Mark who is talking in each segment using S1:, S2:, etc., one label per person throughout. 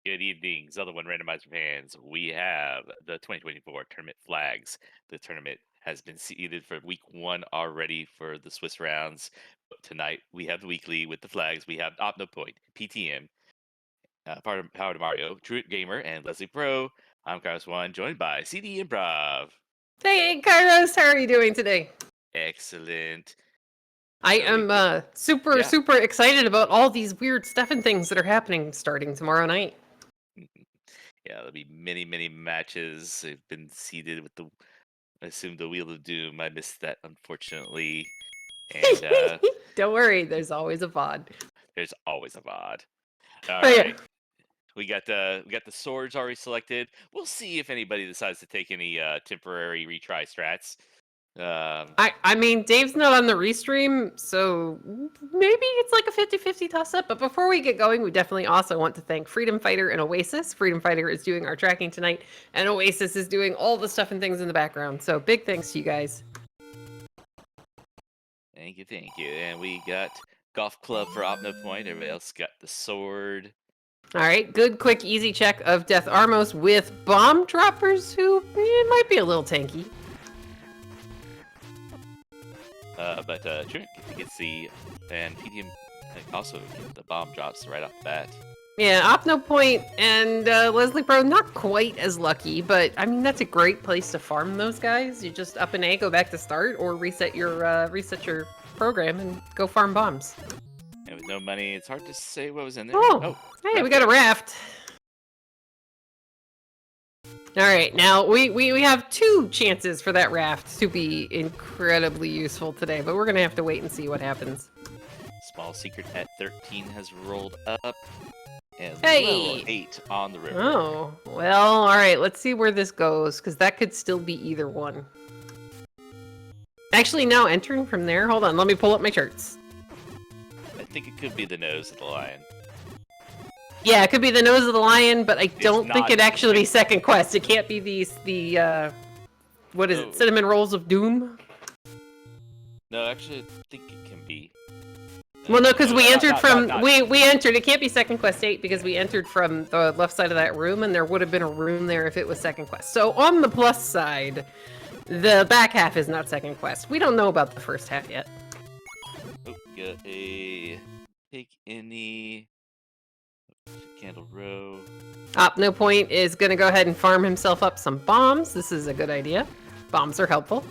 S1: Good evening, Zelda 1 Randomizer fans. We have the 2024 tournament flags. The tournament has been seeded for week 1 already for the Swiss rounds. But tonight we have the weekly with the flags. We have OpnoPoint, PTM, part of Power to Mario, Truant Gamer, and Leslie Pro. I'm Carlos1, joined by CD Improv.
S2: Hey, Kairos, how are you doing today?
S1: Excellent.
S2: I
S1: So we
S2: am super excited about all these weird stuff and things that are happening starting tomorrow night.
S1: Yeah, there'll be many matches. They've been seeded with I assume the Wheel of Doom. I missed that, unfortunately. And
S2: Don't worry, there's always a VOD.
S1: there's always a VOD. All
S2: But yeah.
S1: right. We got the swords already selected. We'll see if anybody decides to take any temporary retry strats.
S2: I mean, Dave's not on the restream, so maybe it's like a 50-50 toss-up. But before we get going, we definitely also want to thank Freedom Fighter and Oasis. Freedom Fighter is doing our tracking tonight, and Oasis is doing all the stuff and things in the background. So big thanks to you guys.
S1: Thank you. And we got Golf Club for OpnoPoint. Everybody else got the sword.
S2: All right, good, quick, easy check of Death Armos with bomb droppers who might be a little tanky.
S1: But Trent gets the, and PTM also get the bomb drops right off the bat.
S2: Yeah, OpnoPoint and Leslie Pro not quite as lucky, but I mean that's a great place to farm those guys. You just up an A, go back to start, or reset your program and go farm bombs.
S1: And with no money, it's hard to say what was in there.
S2: Oh hey, we got a raft. All right, now we have 2 chances for that raft to be incredibly useful today, but we're gonna have to wait and see what happens.
S1: Small secret at 13 has rolled up, and
S2: hey!
S1: 8 on the river.
S2: Oh, well, all right, let's see where this goes, because that could still be either one. Actually, now entering from there, hold on, let me pull up my charts.
S1: I think it could be the nose of the lion.
S2: Yeah, it could be the nose of the lion, but I don't think it'd actually be second quest. It can't be what is it, Cinnamon Rolls of Doom?
S1: No, actually, I think it can be.
S2: Well, no, because we entered we entered, it can't be second quest 8 because we entered from the left side of that room, and there would have been a room there if it was second quest. So on the plus side, the back half is not second quest. We don't know about the first half yet.
S1: Oh, got a take any Candle Row.
S2: OpnoPoint is going to go ahead and farm himself up some bombs. This is a good idea. Bombs are helpful.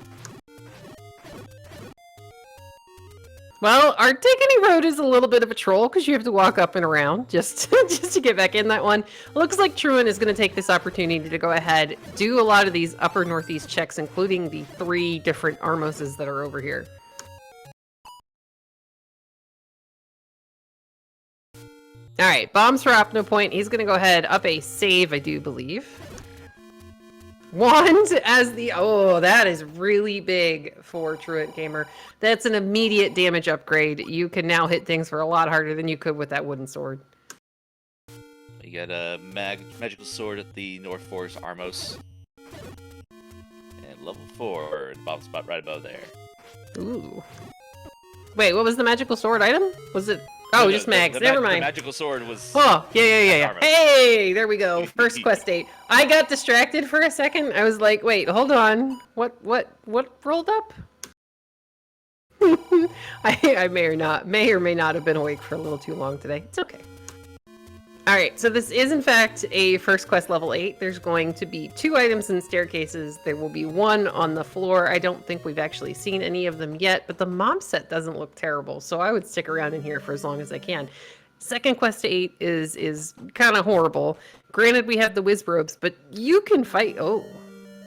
S2: Well, Artigony Road is a little bit of a troll because you have to walk up and around just to get back in that one. Looks like Truant is going to take this opportunity to go ahead, do a lot of these upper northeast checks, including the 3 different Armoses that are over here. All right, bombs for OpnoPoint. He's going to go ahead, up a save, I do believe. Wand as the... Oh, that is really big for Truant Gamer. That's an immediate damage upgrade. You can now hit things for a lot harder than you could with that wooden sword.
S1: You got a magical sword at the North Forest Armos. And level 4, the bomb spot right above there.
S2: Ooh. Wait, what was the magical sword item? Was it... Oh, no, just mags. Never mind.
S1: The magical sword was...
S2: Oh, yeah. Hey, there we go. First quest 8. I got distracted for a second. I was like, wait, hold on. What rolled up? I may or may not have been awake for a little too long today. It's okay. All right, so this is in fact a first quest level 8. There's going to be 2 items in staircases. There will be 1 on the floor. I don't think we've actually seen any of them yet, but the mom set doesn't look terrible, so I would stick around in here for as long as I can. Second quest 8 is kind of horrible. Granted, we have the Wizrobes, but you can fight... Oh,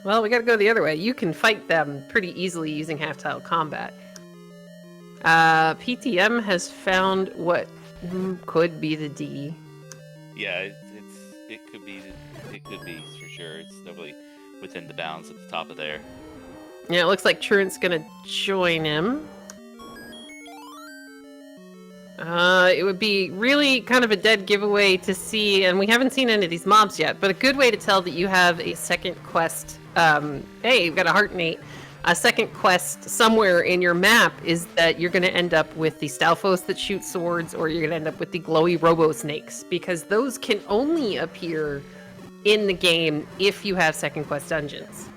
S2: well, we gotta go the other way. You can fight them pretty easily using half-tile combat. PTM has found what could be the D.
S1: Yeah, it could be for sure. It's definitely within the bounds at the top of there.
S2: Yeah, it looks like Truant's gonna join him. It would be really kind of a dead giveaway to see, and we haven't seen any of these mobs yet, but a good way to tell that you have a second quest. Hey, you've got a heart and 8. a second quest somewhere in your map is that you're going to end up with the Stalfos that shoot swords, or you're going to end up with the glowy robo snakes, because those can only appear in the game if you have second quest dungeons.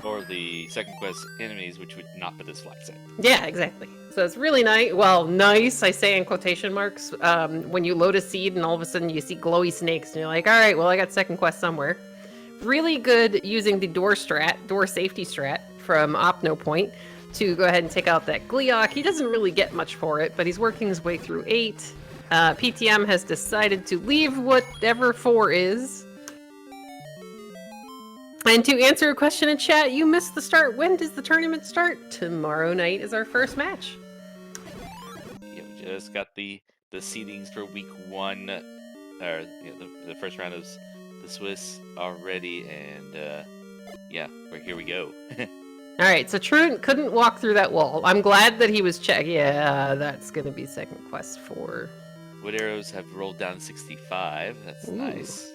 S1: Or the second quest enemies, which would not fit this flag set.
S2: Yeah, exactly. So it's really nice. Well, nice, I say in quotation marks, when you load a seed and all of a sudden you see glowy snakes and you're like, all right, well, I got second quest somewhere. Really good using the door safety strat from Opnopoint to go ahead and take out that Gleeok. He doesn't really get much for it, but he's working his way through 8. PTM has decided to leave whatever 4 is. And to answer a question in chat, you missed the start. When does the tournament start? Tomorrow night is our first match.
S1: Yeah, we just got the seedings for week 1, or the first round of the Swiss already, and yeah, here we go.
S2: All right, so Truant couldn't walk through that wall. I'm glad that he was Yeah, that's gonna be second quest 4.
S1: Wood arrows have rolled down 65. That's
S2: Ooh.
S1: nice.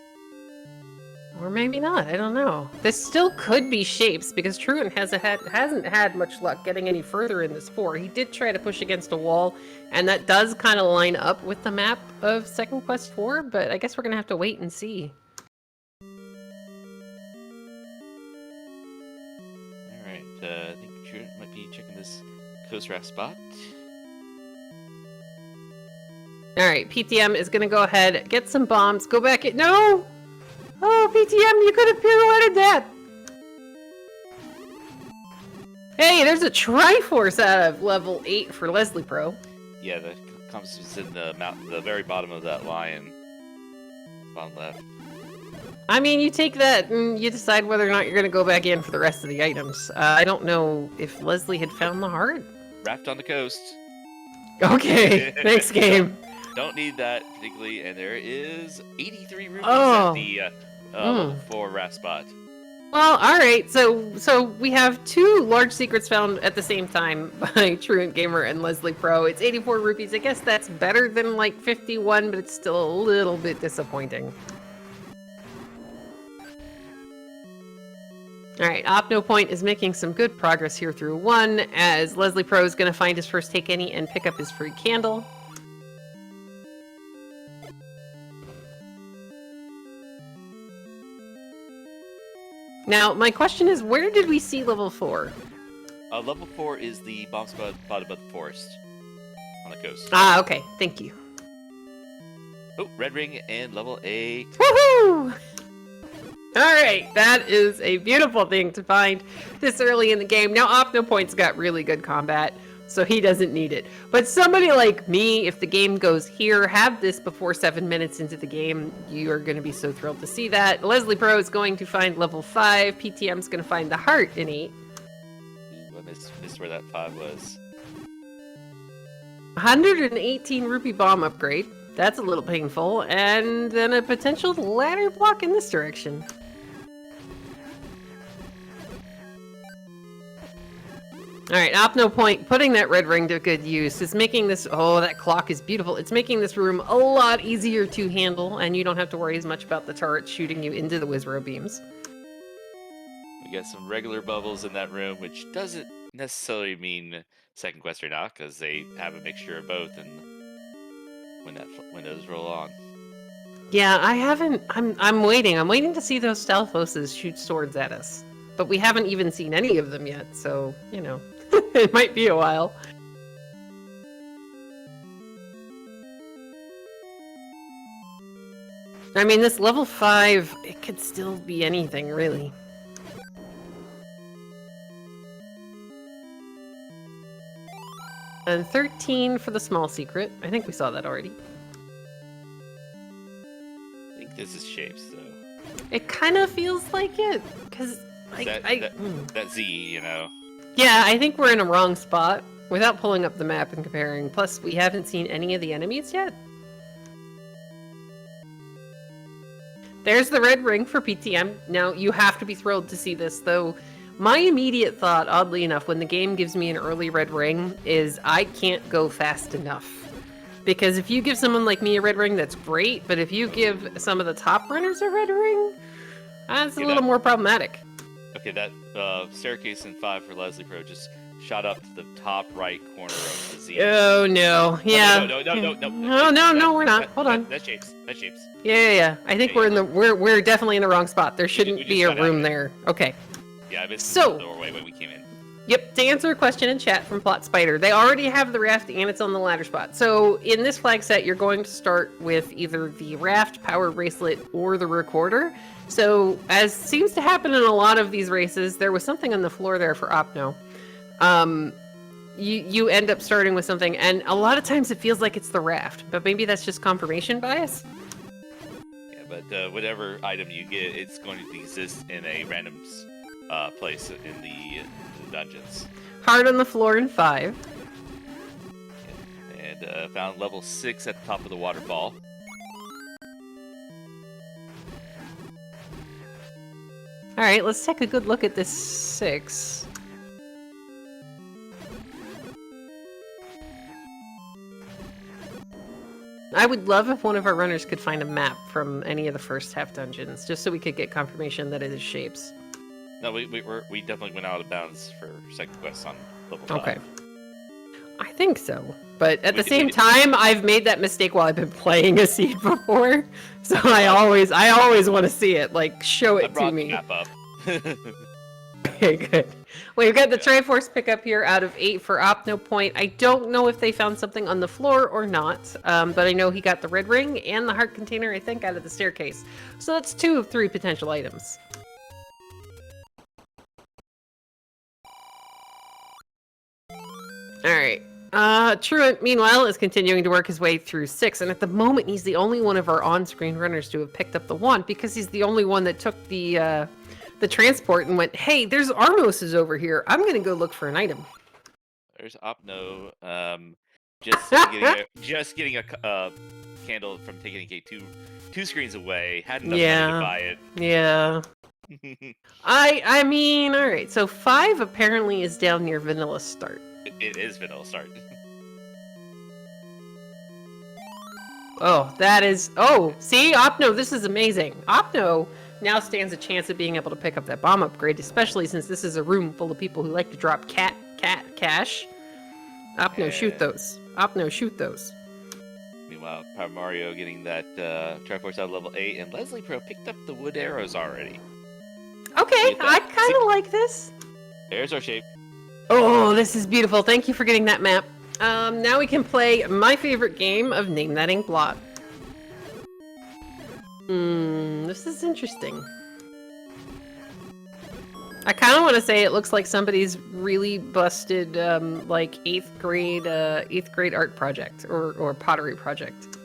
S2: Or maybe not, I don't know. This still could be shapes, because Truant hasn't had much luck getting any further in this 4. He did try to push against a wall, and that does kind of line up with the map of Second Quest 4, but I guess we're gonna have to wait and see.
S1: Alright, I think Truant might be checking this coast raft spot.
S2: Alright, PTM is gonna go ahead, get some bombs, go back in. No! Oh, PTM, you could have pirouetted that! Hey, there's a Triforce out of level 8 for Leslie Pro.
S1: Yeah, the compass is in the very bottom of that lion. Bottom left.
S2: I mean, you take that and you decide whether or not you're going to go back in for the rest of the items. I don't know if Leslie had found the heart.
S1: Raft on the coast.
S2: Okay, thanks, game.
S1: Don't need that particularly, and there is 83 rupees
S2: Oh.
S1: at the level 4 raft spot.
S2: Well, alright, so we have 2 large secrets found at the same time by Truant Gamer and Leslie Pro. It's 84 rupees. I guess that's better than like 51, but it's still a little bit disappointing. Alright, Opnopoint is making some good progress here through 1, as Leslie Pro is going to find his first take any and pick up his free candle. Now, my question is, where did we see level 4?
S1: Level 4 is the bomb spot above the forest on the coast.
S2: Ah, okay. Thank you.
S1: Oh, red ring and level 8.
S2: Woohoo! Alright, that is a beautiful thing to find this early in the game. Now, Opnopoint's got really good combat, so he doesn't need it. But somebody like me, if the game goes here, have this before 7 minutes into the game, you are going to be so thrilled to see that. Leslie Pro is going to find level 5. PTM's going to find the heart in 8.
S1: Ooh, I missed where that 5 was.
S2: 118 rupee bomb upgrade. That's a little painful. And then a potential ladder block in this direction. Alright, Opnopoint, putting that red ring to good use is making this... Oh, that clock is beautiful. It's making this room a lot easier to handle, and you don't have to worry as much about the turret shooting you into the Wizro beams.
S1: We got some regular bubbles in that room, which doesn't necessarily mean second quest or not, because they have a mixture of both, and when those roll on.
S2: Yeah, I haven't... I'm waiting. I'm waiting to see those Stalfoses shoot swords at us. But we haven't even seen any of them yet, so, you know... It might be a while. I mean, this level 5, it could still be anything, really. And 13 for the small secret. I think we saw that already.
S1: I think this is shapes, though.
S2: It kind of feels like it, because...
S1: That Z, you know.
S2: Yeah, I think we're in a wrong spot without pulling up the map and comparing. Plus, we haven't seen any of the enemies yet. There's the red ring for PTM. Now, you have to be thrilled to see this, though. My immediate thought, oddly enough, when the game gives me an early red ring, is I can't go fast enough. Because if you give someone like me a red ring, that's great, but if you give some of the top runners a red ring, that's a little more problematic.
S1: Okay, that staircase in 5 for Leslie Pro just shot up to the top right corner of the Z.
S2: Oh no, yeah. No, we're not. Hold on.
S1: That shapes.
S2: Yeah. I think we're definitely in the wrong spot. There shouldn't be a room there. Okay.
S1: Yeah, I missed
S2: So-
S1: the doorway when we came in.
S2: Yep, to answer a question in chat from Plot Spider, they already have the raft and it's on the ladder spot. So in this flag set, you're going to start with either the raft, power bracelet, or the recorder. So as seems to happen in a lot of these races, there was something on the floor there for Opno. You end up starting with something, and a lot of times it feels like it's the raft, but maybe that's just confirmation bias.
S1: Yeah, but whatever item you get, it's going to exist in a random place in the dungeons.
S2: Hard on the floor in 5.
S1: And found level 6 at the top of the waterfall.
S2: All right, let's take a good look at this 6. I would love if one of our runners could find a map from any of the first half dungeons, just so we could get confirmation that it is shapes.
S1: No, we definitely went out of bounds for second quest on level 5.
S2: Okay. I think so. But at the same time, I've made that mistake while I've been playing a seed before. So I always want to see it. Like, show it to me.
S1: I brought the map up.
S2: Okay, good. We've got the Triforce pickup here out of 8 for Opno Point. I don't know if they found something on the floor or not, but I know he got the red ring and the heart container, I think, out of the staircase. So that's 2 of 3 potential items. Alright. Truant, meanwhile, is continuing to work his way through 6, and at the moment he's the only one of our on-screen runners to have picked up the wand, because he's the only one that took the transport and went, hey, there's Armoses over here. I'm gonna go look for an item.
S1: There's Opno, just getting a candle from taking a two screens away. Had enough money to buy it.
S2: Yeah. I mean, all right. So 5 apparently is down near Vanilla Start.
S1: It is Vanilla Start.
S2: Oh, that is. Oh, see, Opno, this is amazing. Opno now stands a chance of being able to pick up that bomb upgrade, especially since this is a room full of people who like to drop cash. Opno, shoot those. Opno, shoot those.
S1: Meanwhile, Power Mario getting that Triforce out of level 8, and Leslie Pro picked up the wood arrows already.
S2: Okay, I kind of like this.
S1: There's our shape.
S2: Oh, this is beautiful. Thank you for getting that map. Now we can play my favorite game of Name That Ink Blot. This is interesting. I kind of want to say it looks like somebody's really busted, like 8th grade art project or pottery project.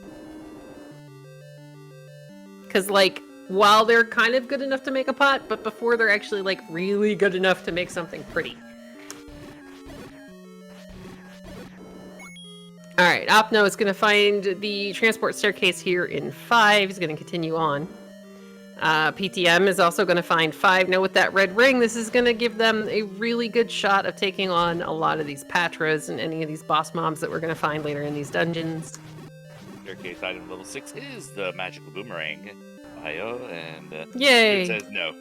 S2: Because, like, while they're kind of good enough to make a pot, but before they're actually, like, really good enough to make something pretty. Alright, Opno is going to find the transport staircase here in 5. He's going to continue on. PTM is also going to find 5. Now with that red ring, this is going to give them a really good shot of taking on a lot of these Patras and any of these boss mobs that we're going to find later in these dungeons.
S1: Staircase item level 6 is the magical boomerang. Bio, and
S2: yay!
S1: It says no.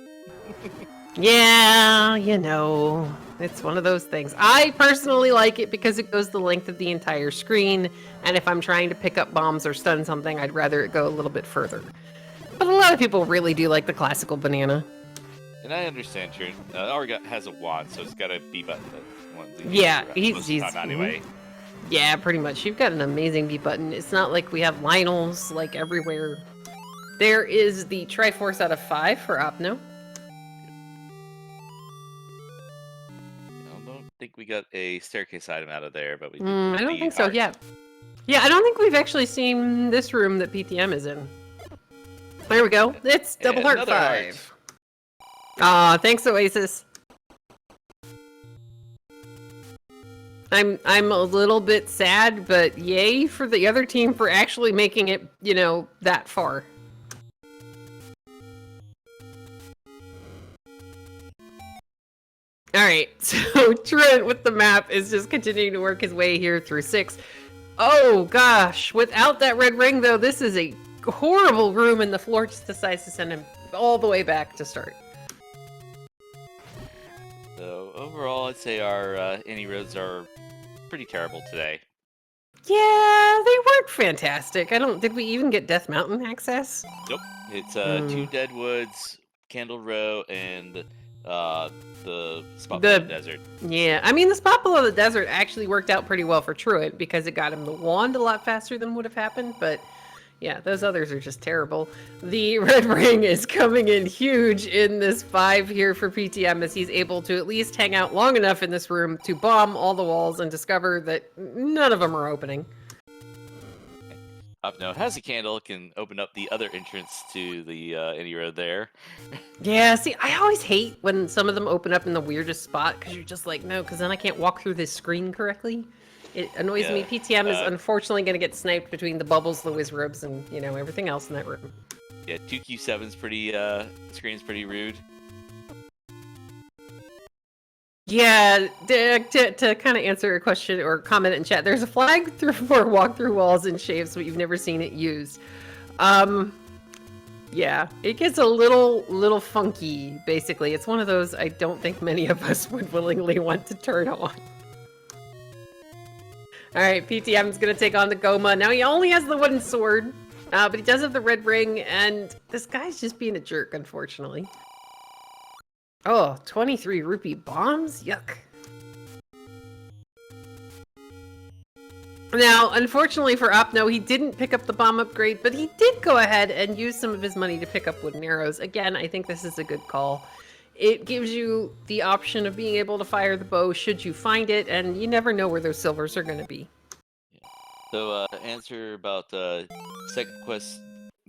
S2: Yeah, you know, it's one of those things. I personally like it because it goes the length of the entire screen, and if I'm trying to pick up bombs or stun something, I'd rather it go a little bit further. But a lot of people really do like the classical banana.
S1: And I understand, Sharon. Arga has a wand, so it's got a B button.
S2: Yeah, he's
S1: anyway.
S2: Yeah, pretty much. You've got an amazing B button. It's not like we have Lionels like everywhere. There is the Triforce out of 5 for Opno.
S1: I don't think we got a staircase item out of there, but we did
S2: I don't think so,
S1: art.
S2: yeah. Yeah, I don't think we've actually seen this room that PTM is in. There we go. It's Double Heart 5. Aw, thanks, Oasis. I'm a little bit sad, but yay for the other team for actually making it, you know, that far. Alright, so Trent with the map is just continuing to work his way here through 6. Oh gosh, without that red ring though, this is a horrible room and the floor just decides to send him all the way back to start.
S1: overall, I'd say our any roads are pretty terrible today.
S2: Yeah, they weren't fantastic. I don't. Did we even get Death Mountain access?
S1: Nope. It's
S2: Hmm.
S1: 2 Dead Woods, Candle Row, and the spot below the
S2: The
S1: desert.
S2: Yeah, I mean the spot below the desert actually worked out pretty well for Truant because it got him the wand a lot faster than would have happened. But yeah, those others are just terrible. The red ring is coming in huge in this 5 here for PTM as he's able to at least hang out long enough in this room to bomb all the walls and discover that none of them are opening.
S1: Upno has a candle, can open up the other entrance to the any road there.
S2: Yeah, see, I always hate when some of them open up in the weirdest spot because you're just like, no, because then I can't walk through this screen correctly. It annoys me.
S1: Yeah,
S2: PTM is unfortunately going to get sniped between the bubbles, the wizrobes, and, you know, everything else in that room.
S1: yeah. 2Q7's pretty screen's pretty rude.
S2: Yeah, to kind of answer a question or comment in chat, there's a flag for walk through walls and shapes, but you've never seen it used. Yeah, it gets a little funky, basically. It's one of those I don't think many of us would willingly want to turn on. Alright, PTM's gonna take on the Goma. Now he only has the wooden sword, but he does have the red ring, and this guy's just being a jerk, unfortunately. Oh, 23 rupee bombs? Yuck. Now, unfortunately for Opno, he didn't pick up the bomb upgrade, but he did go ahead and use some of his money to pick up wooden arrows. Again, I think this is a good call. It gives you the option of being able to fire the bow should you find it, and you never know where those silvers are going to be.
S1: So, answer about second quest,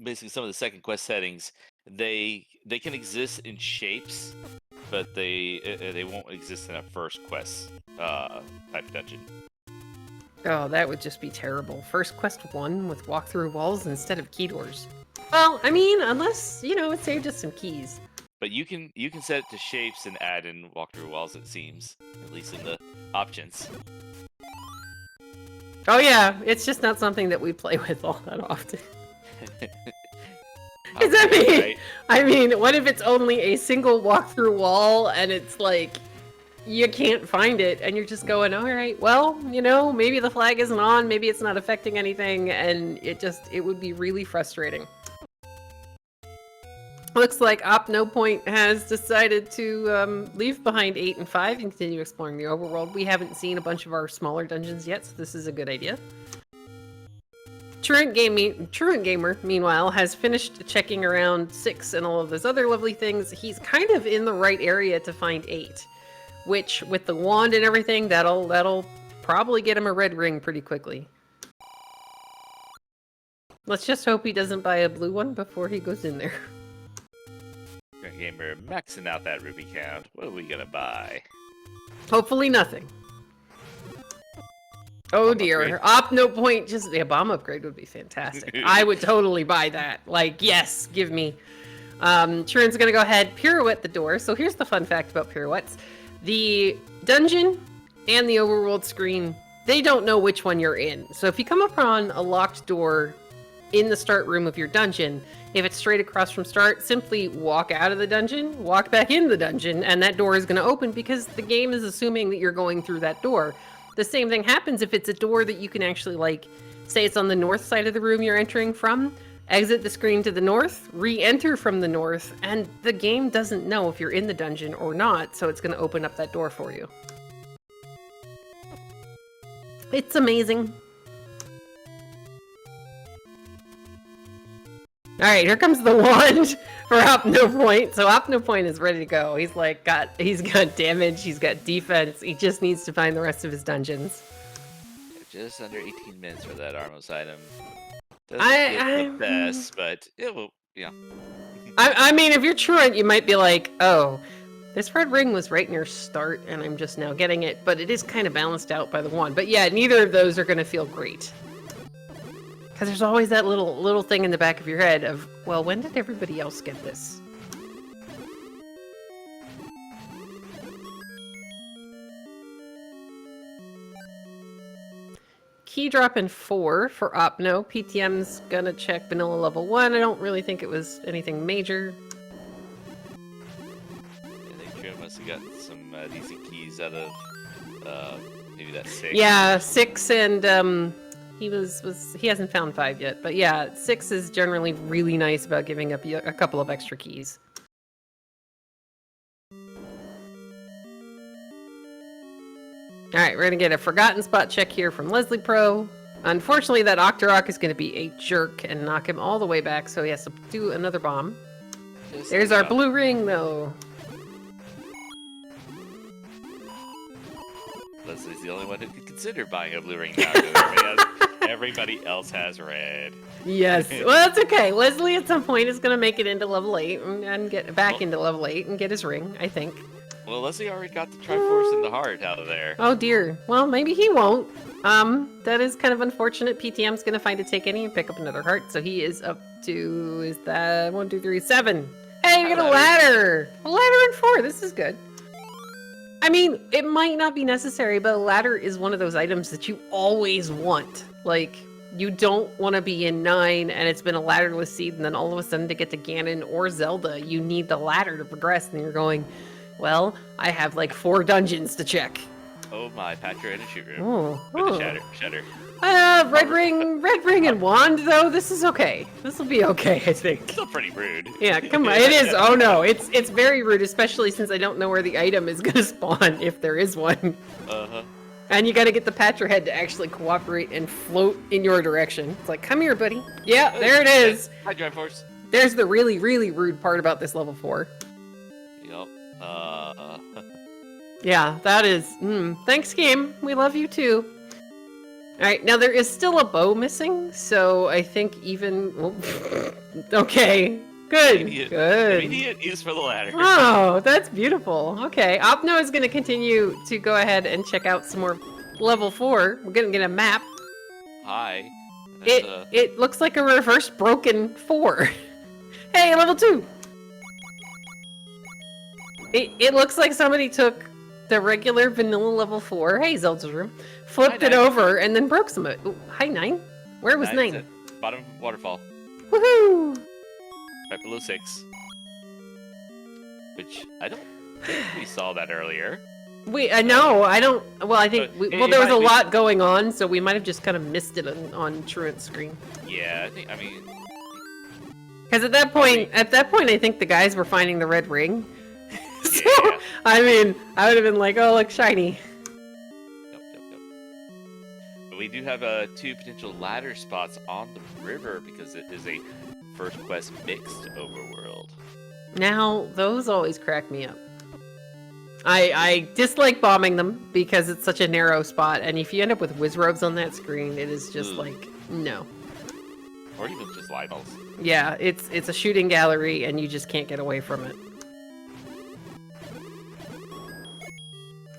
S1: basically some of the second quest settings. They can exist in shapes, but they won't exist in a first quest type dungeon.
S2: Oh, that would just be terrible. First quest 1 with walk-through walls instead of key doors. Well, I mean, unless, you know, it saved us some keys.
S1: But you can set it to shapes and add in walk-through walls. It seems, at least in the options.
S2: Oh yeah, it's just not something that we play with all that often. I mean, what if it's only a single walk-through wall and it's like you can't find it and you're just going, all right, well, you know, maybe the flag isn't on, maybe it's not affecting anything, and it would be really frustrating. Looks like Opno Point has decided to leave behind 8 and 5 and continue exploring the overworld. We haven't seen a bunch of our smaller dungeons yet, so this is a good idea. Truant Gamer, meanwhile, has finished checking around 6 and all of those other lovely things. He's kind of in the right area to find 8, which, with the wand and everything, that'll probably get him a red ring pretty quickly. Let's just hope he doesn't buy a blue one before he goes in there.
S1: Gamer maxing out that rupee count. What are we gonna buy?
S2: Hopefully nothing. Oh dear. Opno Point, just a bomb upgrade would be fantastic. I would totally buy that. Like, yes, give me. Truant's gonna go ahead, pirouette the door. So here's the fun fact about pirouettes. The dungeon and the overworld screen, they don't know which one you're in. So if you come upon a locked door in the start room of your dungeon, if it's straight across from start, simply walk out of the dungeon, walk back in the dungeon, and that door is going to open because the game is assuming that you're going through that door. The same thing happens if it's a door that you can actually, like, say it's on the north side of the room you're entering from, exit the screen to the north, re-enter from the north, and the game doesn't know if you're in the dungeon or not, so it's going to open up that door for you. It's amazing. Alright, here comes the wand for Opno Point. So Opno Point is ready to go. He's got damage, he's got defense, he just needs to find the rest of his dungeons.
S1: Just under 18 minutes for that Armos item. Doesn't get the best, but it will, yeah.
S2: I mean, if you're Truant, you might be like, oh, this red ring was right near start, and I'm just now getting it, but it is kind of balanced out by the wand. But yeah, neither of those are going to feel great. Because there's always that little thing in the back of your head of, well, when did everybody else get this? Key drop in 4 for Opno. PTM's gonna check vanilla level 1. I don't really think it was anything major.
S1: I think Trio also got some decent keys out of maybe that 6.
S2: Yeah, 6 and he hasn't found 5 yet, but yeah, 6 is generally really nice about giving up a couple of extra keys. All right, we're gonna get a forgotten spot check here from Leslie Pro. Unfortunately, that Octorok is gonna be a jerk and knock him all the way back, so he has to do another bomb. There's our blue ring, though.
S1: Leslie's the only one who could consider buying a blue ring now. Everybody else has red.
S2: Yes, well, that's okay. Leslie at some point is gonna make it into level 8 and get back into level 8 and get his ring, I think.
S1: Well, Leslie already got the Triforce and the heart out of there.
S2: Oh dear. Well, maybe he won't. That is kind of unfortunate. PTM's gonna find a take any and pick up another heart, so he is up to, is that 1, 2, 3, 7. Hey, we get a ladder! A ladder and 4, this is good. I mean, it might not be necessary, but a ladder is one of those items that you always want. Like, you don't want to be in 9 and it's been a ladderless seed, and then all of a sudden to get to Ganon or Zelda, you need the ladder to progress, and you're going, well, I have like 4 dungeons to check.
S1: Oh my, Patra in a shoot room.
S2: Oh,
S1: With a shatter.
S2: red ring and wand, though, this is okay. This will be okay, I think.
S1: Still pretty rude.
S2: Yeah, come on, it is. Oh no, it's very rude, especially since I don't know where the item is gonna spawn, if there is one.
S1: Uh-huh.
S2: And you gotta get the Patra head to actually cooperate and float in your direction. It's like, come here, buddy. Yeah, there it is.
S1: Hi, Triforce.
S2: There's the really, really rude part about this level 4.
S1: Yep.
S2: Yeah, that is. Thanks, game. We love you too. Alright, now there is still a bow missing, so I think even... Oh, okay, good, good.
S1: Immediate use for the ladder.
S2: Oh, that's beautiful. Okay, Opno is going to continue to go ahead and check out some more level 4. We're going to get a map.
S1: Hi.
S2: It looks like a reverse broken 4. Hey, level 2! It looks like somebody took the regular vanilla level 4, hey, Zelda's room, flipped it over, and then broke some of it. Ooh, hi, 9. Where was 9?
S1: Bottom waterfall.
S2: Woohoo!
S1: Right below 6. Which, I don't think we saw that earlier.
S2: No, I don't, well, I think,
S1: Well,
S2: there was a lot going on, so we might have just kind of missed it on Truant's screen.
S1: Yeah, I mean...
S2: Because at that point, I think the guys were finding the red ring. So,
S1: Yeah.
S2: I mean, I would have been like, oh, look, shiny.
S1: Yep. But we do have 2 potential ladder spots on the river because it is a first quest mixed overworld.
S2: Now, those always crack me up. I dislike bombing them because it's such a narrow spot, and if you end up with Wizrobes on that screen, it is just like, no.
S1: Or even just Lionels.
S2: Yeah, it's a shooting gallery, and you just can't get away from it.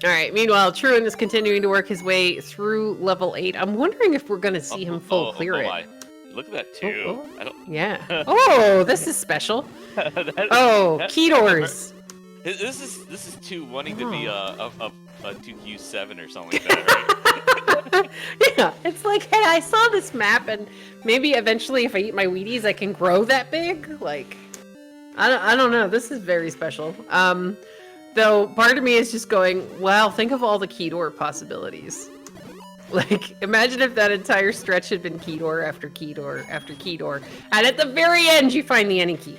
S2: Alright, meanwhile, Truant is continuing to work his way through level 8. I'm wondering if we're going to see him full clear it.
S1: My. Look at that, too. I don't...
S2: Yeah. Oh, this is special. Key doors.
S1: This is 2 wanting to be a 2Q7 or something like that, right?
S2: Yeah, it's like, hey, I saw this map, and maybe eventually if I eat my Wheaties, I can grow that big? Like, I don't know. This is very special. Though, part of me is just going, wow, think of all the key door possibilities. Like, imagine if that entire stretch had been key door after key door after key door, and at the very end you find the any key.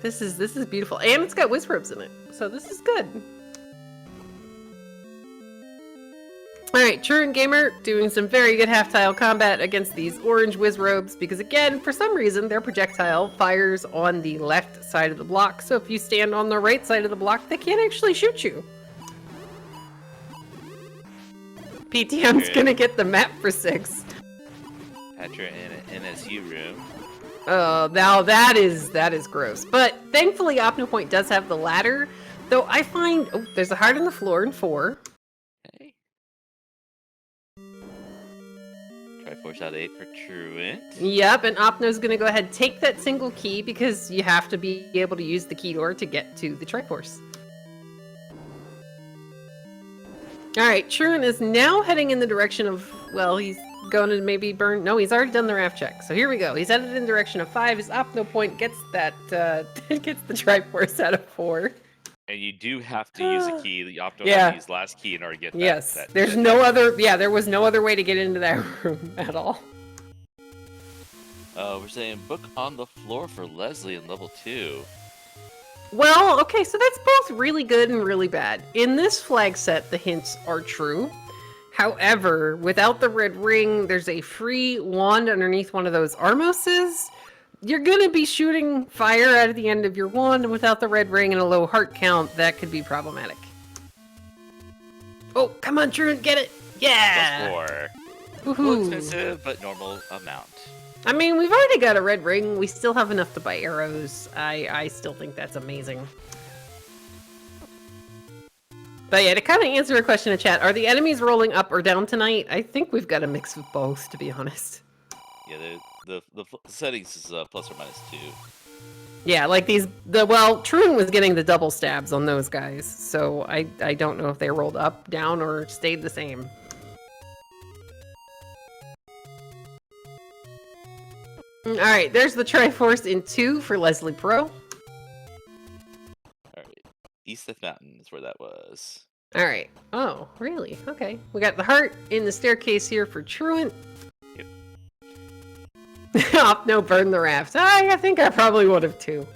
S2: This is beautiful, and it's got Wizrobes in it, so this is good. Alright, Truant Gamer doing some very good half-tile combat against these orange Wizrobes, because again, for some reason, their projectile fires on the left side of the block, so if you stand on the right side of the block, they can't actually shoot you. PTM's gonna get the map for 6.
S1: Patra in an NSU room.
S2: Now that is gross. But thankfully, OpnoPoint does have the ladder, though I find, there's a heart on the floor in 4.
S1: Okay. Triforce out 8 for Truant.
S2: Yep, and Opno's gonna go ahead and take that single key because you have to be able to use the key door to get to the Triforce. Alright, Truant is now heading in the direction of, well, he's going to maybe burn? No, he's already done the raft check. So here we go. He's headed in direction of 5. His opno point gets that gets the Triforce out of 4.
S1: And you do have to use a key. The opto
S2: Yeah.
S1: have to use last key in order to get that.
S2: Yes. There's no other. Yeah, there was no other way to get into that room at all.
S1: We're saying book on the floor for Leslie in level 2.
S2: Well, okay, so that's both really good and really bad. In this flag set, the hints are true. However, without the red ring, there's a free wand underneath one of those Armoses. You're going to be shooting fire out of the end of your wand, and without the red ring and a low heart count, that could be problematic. Oh, come on, Truant, get it! Yeah!
S1: +4.
S2: Woohoo!
S1: Expensive, but normal amount.
S2: I mean, we've already got a red ring. We still have enough to buy arrows. I still think that's amazing. But yeah, to kind of answer a question in chat, are the enemies rolling up or down tonight? I think we've got a mix of both, to be honest.
S1: Yeah, the settings is +or -2.
S2: Yeah, like well, Truant was getting the double stabs on those guys, so I don't know if they rolled up, down, or stayed the same. Alright, there's the Triforce in 2 for Leslie Pro.
S1: Alright, East of Mountain is where that was.
S2: Alright. Oh, really? Okay. We got the heart in the staircase here for Truant.
S1: Yep.
S2: Opno burn the raft. I think I probably would have too.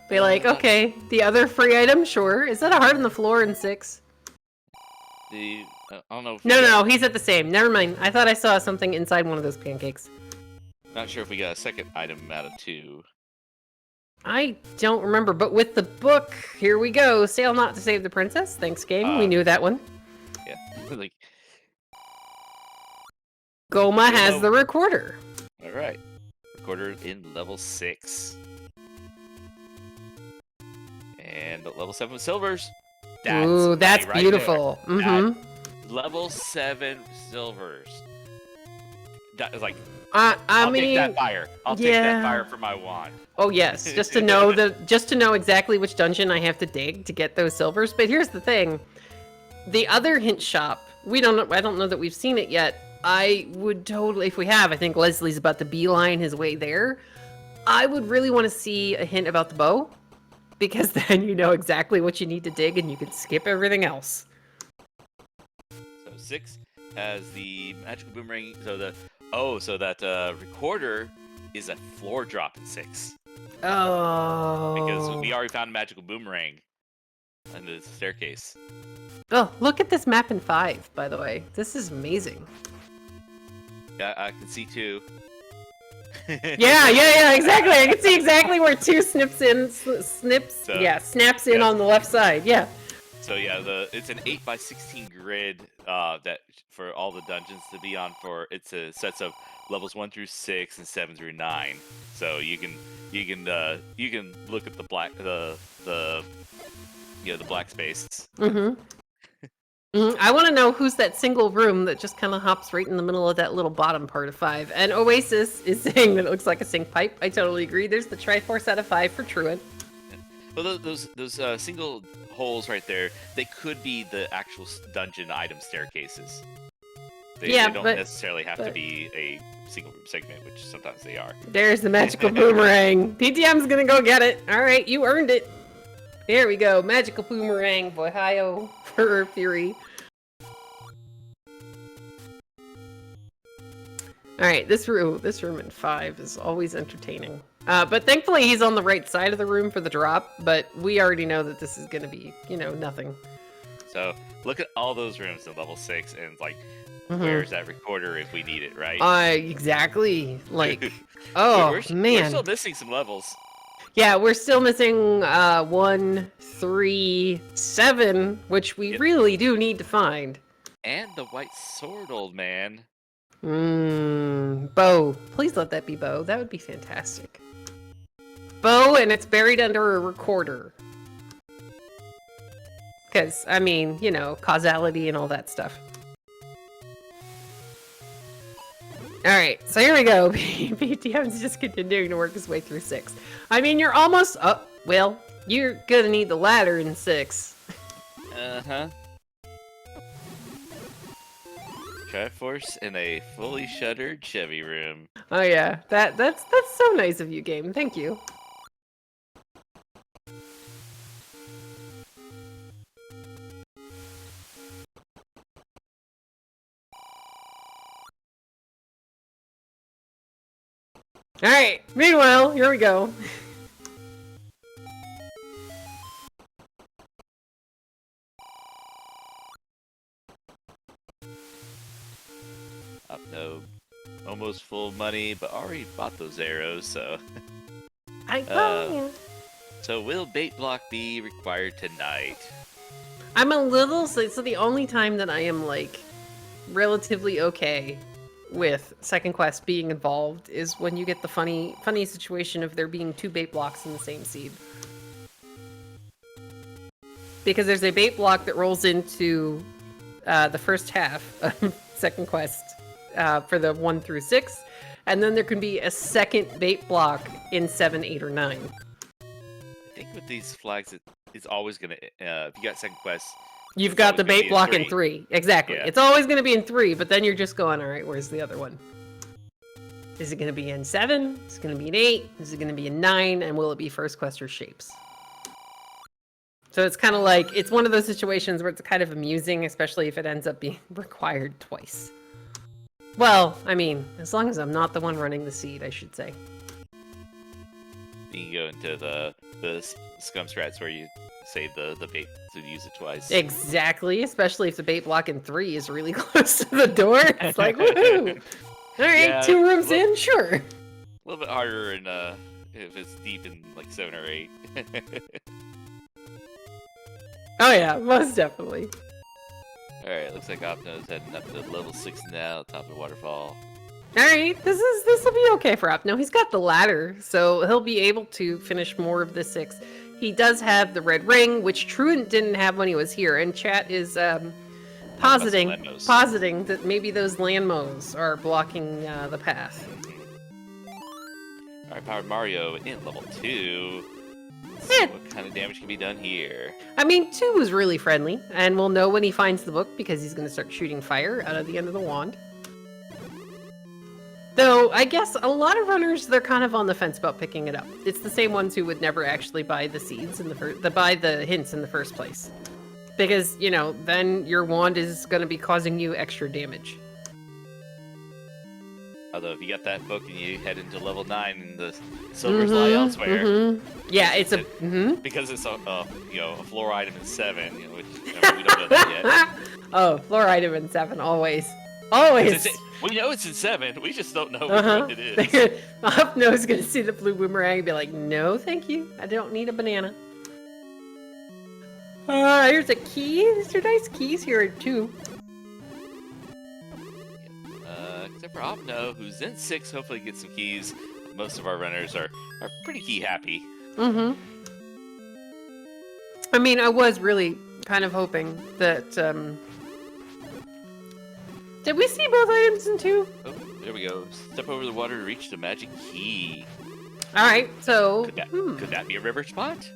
S2: Be like, okay, the other free item, sure. Is that a heart on the floor in 6?
S1: I don't know.
S2: No, he's at the same. Never mind. I thought I saw something inside one of those pancakes.
S1: Not sure if we got a second item out of 2.
S2: I don't remember, but with the book, here we go. Sail not to save the princess. Thanks, game. We knew that one.
S1: Yeah, like.
S2: Goma has the recorder.
S1: All right, recorder in level 6, and level 7 with silvers.
S2: Ooh, that's
S1: right
S2: beautiful.
S1: There.
S2: Mm-hmm.
S1: Level 7 silvers. That is like.
S2: I mean,
S1: take that fire. I'll take that fire for my wand.
S2: Oh yes, just to know exactly which dungeon I have to dig to get those silvers. But here's the thing: the other hint shop, I don't know that we've seen it yet. I would totally, if we have, I think Leslie's about to beeline his way there. I would really want to see a hint about the bow, because then you know exactly what you need to dig and you can skip everything else.
S1: So 6 has the magical boomerang. So that recorder is a floor drop in 6.
S2: Oh.
S1: Because we already found a magical boomerang in the staircase.
S2: Oh, look at this map in 5, by the way. This is amazing.
S1: Yeah, I can see 2.
S2: Yeah, exactly. I can see exactly where 2 snaps in on the left side. Yeah.
S1: So yeah, it's an 8x16 grid that for all the dungeons to be on for. It's a sets of levels 1 through 6 and 7 through 9. So you can look at the black the black space.
S2: Mm-hmm. I want to know who's that single room that just kind of hops right in the middle of that little bottom part of 5. And Oasis is saying that it looks like a sink pipe. I totally agree. There's the Triforce out of 5 for Truant.
S1: Well, those single holes right there, they could be the actual dungeon item staircases. They don't necessarily have to be a single room segment, which sometimes they are.
S2: There's the magical boomerang. PTM's gonna go get it. All right, you earned it. There we go. Magical boomerang, Bohio for Fury. All right, this room in 5 is always entertaining. But thankfully he's on the right side of the room for the drop, but we already know that this is going to be, nothing.
S1: So look at all those rooms in level 6 and it's like, where's that recorder if we need it, right?
S2: Exactly. Like, oh, man.
S1: We're still missing some levels.
S2: Yeah, we're still missing 1, 3, 7, which we really do need to find.
S1: And the white sword, old man.
S2: Bow. Please let that be bow. That would be fantastic. Bow, and it's buried under a recorder. Because, I mean, causality and all that stuff. Alright, so here we go. BTM's just continuing to work his way through 6. I mean, you're almost... Oh, well, you're gonna need the ladder in 6.
S1: Uh-huh. Triforce in a fully shuttered Chevy room.
S2: Oh yeah, that's so nice of you, game. Thank you. All right. Meanwhile, here we go.
S1: Up no, almost full money, but already bought those arrows, so.
S2: Yeah.
S1: So will bait block be required tonight?
S2: I'm a little so the only time that I am like relatively okay with second quest being involved is when you get the funny situation of there being 2 bait blocks in the same seed. Because there's a bait block that rolls into the first half of second quest for the 1 through 6, and then there can be a second bait block in 7, 8, or 9.
S1: I think with these flags, it's always gonna. If you got second quest,
S2: You've got the bait block in 3. Exactly.
S1: Yeah.
S2: It's always going to be in 3, but then you're just going, all right, where's the other one? Is it going to be in 7? Is it going to be in 8? Is it going to be in 9? And will it be first quest or shapes? So it's kind of like, it's one of those situations where it's kind of amusing, especially if it ends up being required twice. Well, I mean, as long as I'm not the one running the seed, I should say.
S1: You can go into the scum strats where you save the bait to use it twice.
S2: Exactly, especially if the bait block in 3 is really close to the door. It's like, woohoo! All right,
S1: Yeah,
S2: 2 rooms in, sure.
S1: A little bit harder in if it's deep in like 7 or 8.
S2: Oh yeah, most definitely.
S1: Alright, looks like Opno's heading up to level 6 now, top of the waterfall.
S2: Alright, this will be okay for Opno. He's got the ladder, so he'll be able to finish more of the 6. He does have the red ring, which Truant didn't have when he was here, and chat is positing that maybe those landmos are blocking the path.
S1: Alright, Powered Mario in level 2.
S2: Yeah.
S1: What kind of damage can be done here?
S2: I mean, 2 was really friendly, and we'll know when he finds the book because he's going to start shooting fire out of the end of the wand. Though, I guess a lot of runners, they're kind of on the fence about picking it up. It's the same ones who would never actually buy the seeds in buy the hints in the first place. Because, you know, then your wand is going to be causing you extra damage.
S1: Although if you got that book and you head into level 9 and the silvers lie elsewhere.
S2: Yeah, it's
S1: because it's a floor item in 7, you know, which we don't know that yet.
S2: Oh, floor item in 7, always. Always.
S1: We know it's in 7, we just don't know which one it is.
S2: Opno's gonna see the blue boomerang and be like, no, thank you. I don't need a banana. Here's a key. These are nice keys here too.
S1: Except for Opno, who's in 6, hopefully gets some keys. Most of our runners are pretty key happy.
S2: I mean, I was really kind of hoping that, did we see both items in 2?
S1: Oh, there we go. Step over the water to reach the magic key.
S2: Alright, so...
S1: Could that be a river spot?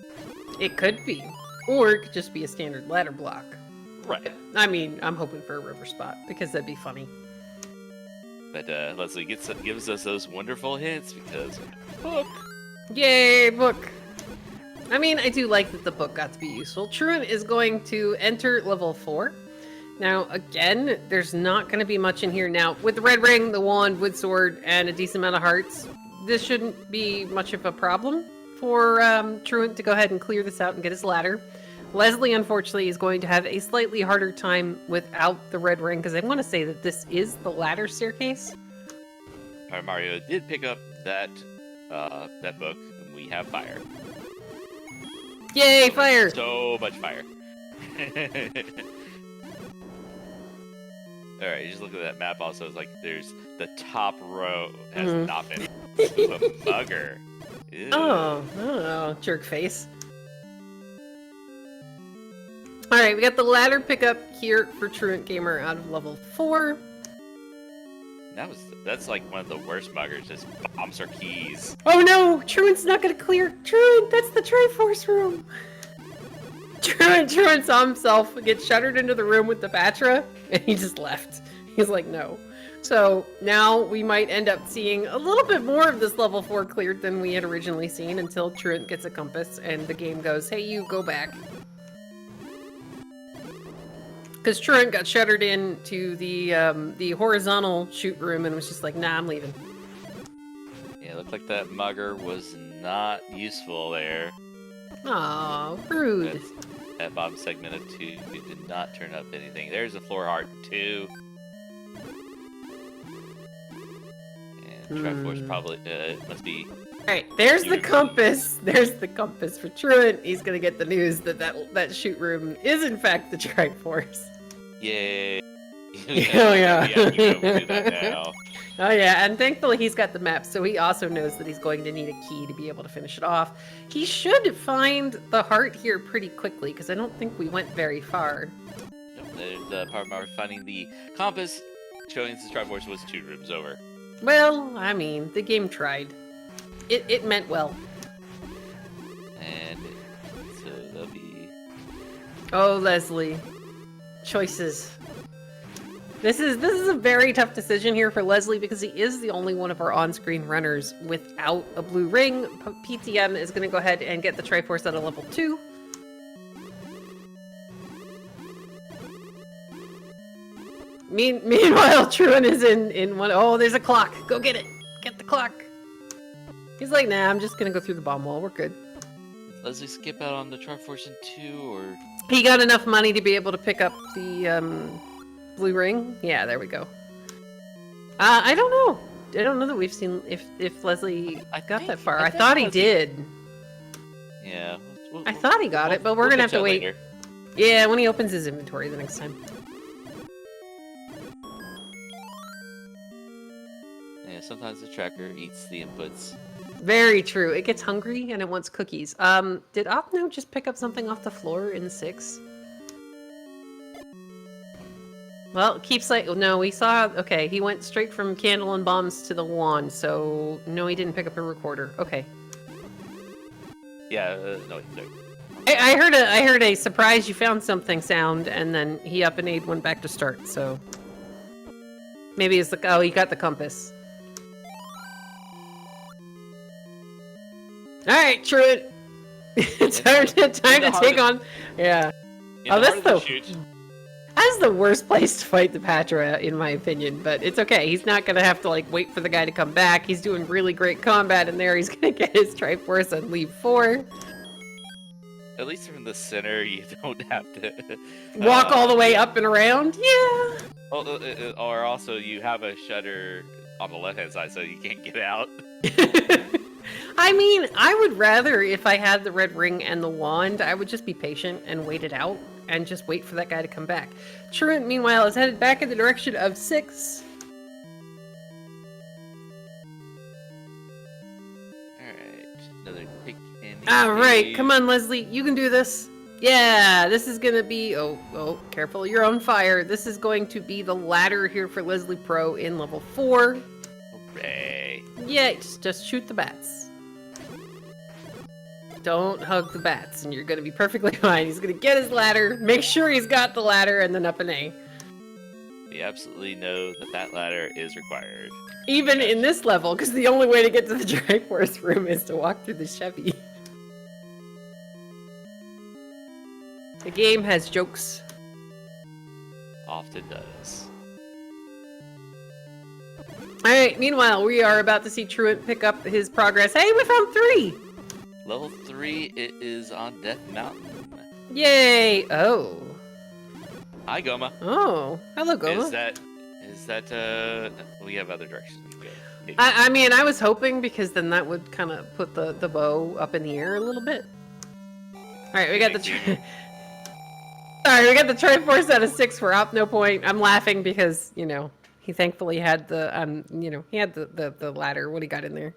S2: It could be. Or it could just be a standard ladder block.
S1: Right.
S2: I mean, I'm hoping for a river spot, because that'd be funny.
S1: But Leslie gives us those wonderful hints because book.
S2: Yay, book! I mean, I do like that the book got to be useful. Truant is going to enter level 4. Now, again, there's not going to be much in here. Now, with the red ring, the wand, wood sword, and a decent amount of hearts, this shouldn't be much of a problem for Truant to go ahead and clear this out and get his ladder. Leslie, unfortunately, is going to have a slightly harder time without the red ring, because I want to say that this is the ladder staircase.
S1: Mario did pick up that book, and we have fire.
S2: Yay, fire!
S1: So much fire. Alright, just look at that map also. It's like there's the top row has not been. Ooh, a bugger. Ew.
S2: Oh, jerk face. Alright, we got the ladder pickup here for Truant Gamer out of level 4.
S1: That's like one of the worst buggers, just bombs our keys.
S2: Oh no! Truant's not gonna clear! Truant, that's the Triforce room! Truant saw himself get shuttered into the room with the Batra, and he just left. He's like, no. So now we might end up seeing a little bit more of this level 4 cleared than we had originally seen until Truant gets a compass and the game goes, hey, you go back. Because Truant got shuttered into the horizontal shoot room and was just like, nah, I'm leaving.
S1: Yeah, it looked like that mugger was not useful there.
S2: Aw, rude.
S1: That bottom segment of 2 did not turn up anything. There's a floor heart 2. And Triforce probably must be.
S2: Alright, there's the compass. There's the compass for Truant. He's gonna get the news that shoot room is in fact the Triforce.
S1: Yay!
S2: Oh yeah.
S1: We have to go do that now.
S2: Oh yeah, and thankfully he's got the map, so he also knows that he's going to need a key to be able to finish it off. He should find the heart here pretty quickly, because I don't think we went very far.
S1: Nope, there's the part where we're finding the compass, showing the Triforce was 2 rooms over.
S2: Well, I mean, the game tried. It meant well.
S1: And so there'll be...
S2: Oh, Leslie. Choices. This is a very tough decision here for Leslie because he is the only one of our on-screen runners without a blue ring. PTM is going to go ahead and get the Triforce at a level 2. Meanwhile, Truant is in one. Oh, there's a clock. Go get it. Get the clock. He's like, nah, I'm just going to go through the bomb wall. We're good.
S1: Did Leslie skip out on the Triforce in 2, or...?
S2: He got enough money to be able to pick up the, blue ring? Yeah, there we go. I don't know. I don't know that we've seen if Leslie got that far. I thought he did.
S1: Yeah.
S2: I thought he got it, but we're gonna have to wait.
S1: Later.
S2: Yeah, when he opens his inventory the next time.
S1: Yeah, sometimes the tracker eats the inputs.
S2: Very true. It gets hungry and it wants cookies. Did Opno just pick up something off the floor in 6? Well, keeps like no, we saw. Okay, he went straight from candle and bombs to the wand. So no, he didn't pick up a recorder. Okay.
S1: Yeah, no.
S2: I heard a surprise you found something sound, and then he up and went back to start. So maybe it's the he got the compass. All right, Truant. time to take on. Yeah. Oh, that's the worst place to fight the Patra, in my opinion. But it's okay. He's not gonna have to like wait for the guy to come back. He's doing really great combat in there. He's gonna get his Triforce and leave 4.
S1: At least from the center, you don't have to
S2: walk all the way up and around. Yeah.
S1: Or also, you have a shutter on the left-hand side, so you can't get out.
S2: I mean, I would rather, if I had the red ring and the wand, I would just be patient and wait it out and just wait for that guy to come back. Truant, meanwhile, is headed back in the direction of 6.
S1: Alright, another pick in the
S2: Alright, come on, Leslie, you can do this. Yeah, this is gonna be, oh, careful, you're on fire. This is going to be the ladder here for Leslie Pro in level 4.
S1: Hooray.
S2: Yeah, just shoot the bats. Don't hug the bats, and you're gonna be perfectly fine. He's gonna get his ladder, make sure he's got the ladder, and then up an A.
S1: We absolutely know that ladder is required.
S2: Even in this level, because the only way to get to the Triforce room is to walk through the Chevy. The game has jokes.
S1: Often does.
S2: Alright, meanwhile, we are about to see Truant pick up his progress. Hey, we found 3!
S1: Level 3, it is on Death Mountain.
S2: Yay! Oh.
S1: Hi, Goma.
S2: Oh, hello, Goma.
S1: Is that, we have other directions we can go. Maybe.
S2: I mean, I was hoping because then that would kind of put the bow up in the air a little bit. Alright, we got the... Sorry, we got the Triforce out of 6 for Opno point. I'm laughing because, you know, he thankfully had the, he had the ladder when he got in there.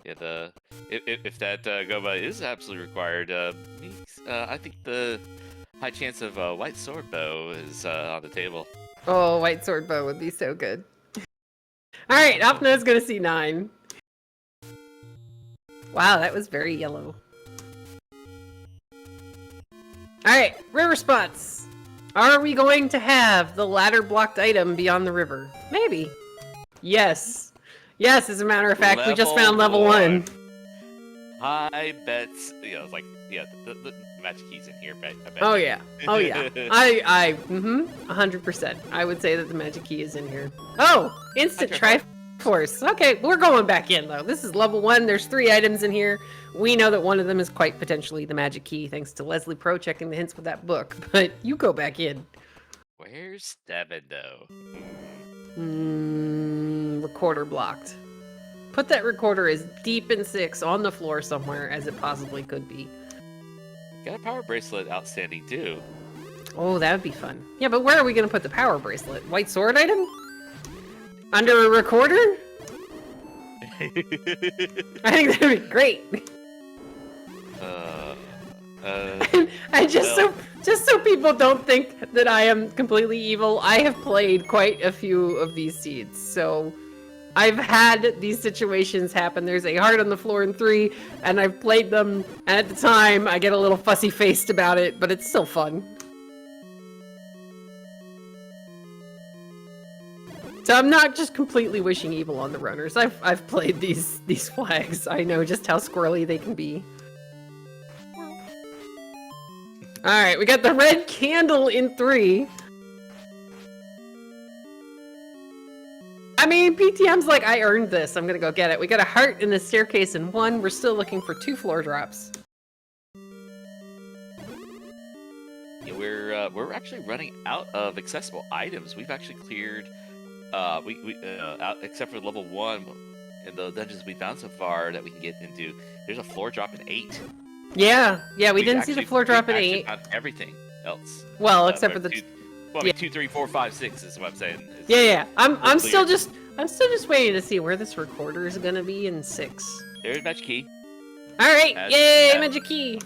S1: Yeah, if that Goma is absolutely required, I think the high chance of a white sword bow is on the table.
S2: Oh, white sword bow would be so good. Alright, Opno's gonna see 9. Wow, that was very yellow. Alright, river spots. Are we going to have the ladder-blocked item beyond the river? Maybe. Yes. Yes, as a matter of fact, we just found level 1.
S1: High bets. Yeah, it's like, yeah, the magic key's in here, I bet.
S2: Oh yeah. Oh yeah. I 100%. I would say that the magic key is in here. Oh, instant Triforce. Okay, we're going back in though. This is level 1. There's 3 items in here. We know that one of them is quite potentially the magic key, thanks to Leslie Pro checking the hints with that book. But you go back in.
S1: Where's Devin though?
S2: Recorder blocked. Put that recorder as deep in 6 on the floor somewhere as it possibly could be.
S1: Got a power bracelet outstanding too.
S2: Oh, that would be fun. Yeah, but where are we going to put the power bracelet? White sword item? Under a recorder? I think that would be great. And just so people don't think that I am completely evil, I have played quite a few of these seeds, so I've had these situations happen. There's a heart on the floor in 3, and I've played them, and at the time, I get a little fussy-faced about it, but it's still fun. So I'm not just completely wishing evil on the runners. I've played these flags. I know just how squirrely they can be. Alright, we got the red candle in 3. I mean, PTM's like, I earned this. I'm gonna go get it. We got a heart in the staircase in 1. We're still looking for 2 floor drops.
S1: Yeah, we're actually running out of accessible items. We've actually cleared, except for level 1 in the dungeons we found so far that we can get into. There's a floor drop in 8.
S2: Yeah, we didn't see the floor drop in 8.
S1: Found everything else.
S2: Well, except for the.
S1: Well, I mean, 2, 3, 4, 5, 6 is what I'm saying.
S2: Yeah. I'm still just waiting to see where this recorder is gonna be in 6.
S1: There's magic key.
S2: All right, yay, magic key.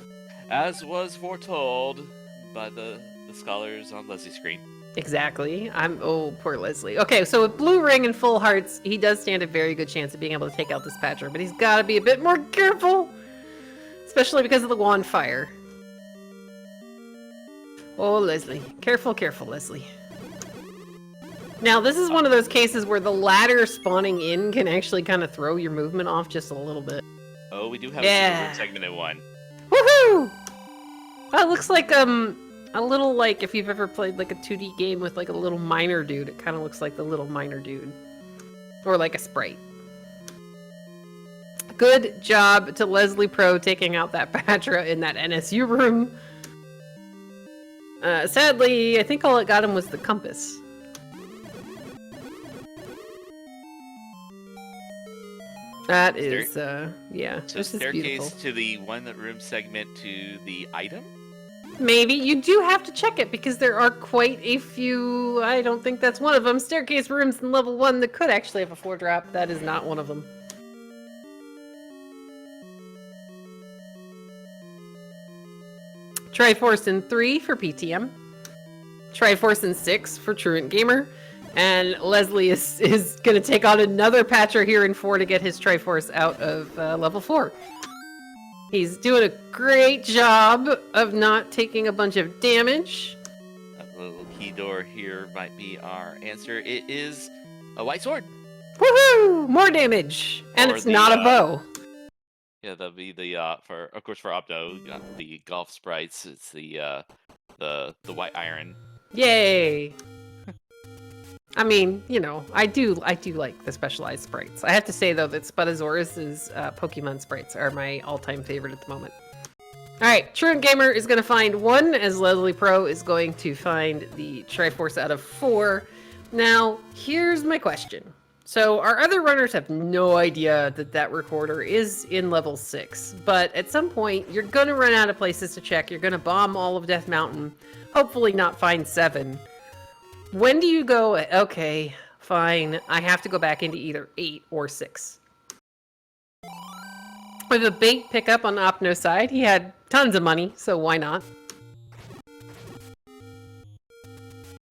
S1: As was foretold by the scholars on Leslie's screen.
S2: Exactly. Oh, poor Leslie. Okay, so with blue ring and full hearts, he does stand a very good chance of being able to take out this patcher, but he's got to be a bit more careful, especially because of the wand fire. Oh, Leslie. Careful, Leslie. Now, this is one of those cases where the ladder spawning in can actually kind of throw your movement off just a little bit.
S1: Oh, we do have a segment in 1.
S2: Woohoo! Well, it looks like, a little, like, if you've ever played, like, a 2D game with, like, a little miner dude, it kind of looks like the little miner dude. Or, like, a sprite. Good job to Leslie Pro taking out that Patra in that NSU room. Sadly, I think all it got him was the compass. That is, yeah.
S1: So
S2: this is beautiful.
S1: Staircase to the room segment to the item?
S2: Maybe. You do have to check it because there are quite a few, I don't think that's one of them, staircase rooms in level 1 that could actually have a floor drop. That is not one of them. Triforce in 3 for PTM. Triforce in 6 for Truant Gamer. And Leslie is going to take on another patcher here in 4 to get his Triforce out of level 4. He's doing a great job of not taking a bunch of damage.
S1: That little key door here might be our answer. It is a white sword.
S2: Woohoo! More damage! And it's not a bow.
S1: Yeah, that'll be the for Opto, you got the golf sprites. It's the white iron.
S2: Yay! I mean, you know, I do like the specialized sprites. I have to say though that Sputasaurus's Pokemon sprites are my all-time favorite at the moment. All right, Truant Gamer is going to find 1, as Leslie Pro is going to find the Triforce out of 4. Now, here's my question. So our other runners have no idea that recorder is in level 6, but at some point you're going to run out of places to check. You're going to bomb all of Death Mountain, hopefully not find 7. When do you go, okay, fine, I have to go back into either 8 or 6? With a big pickup on Opno's side, he had tons of money, so why not?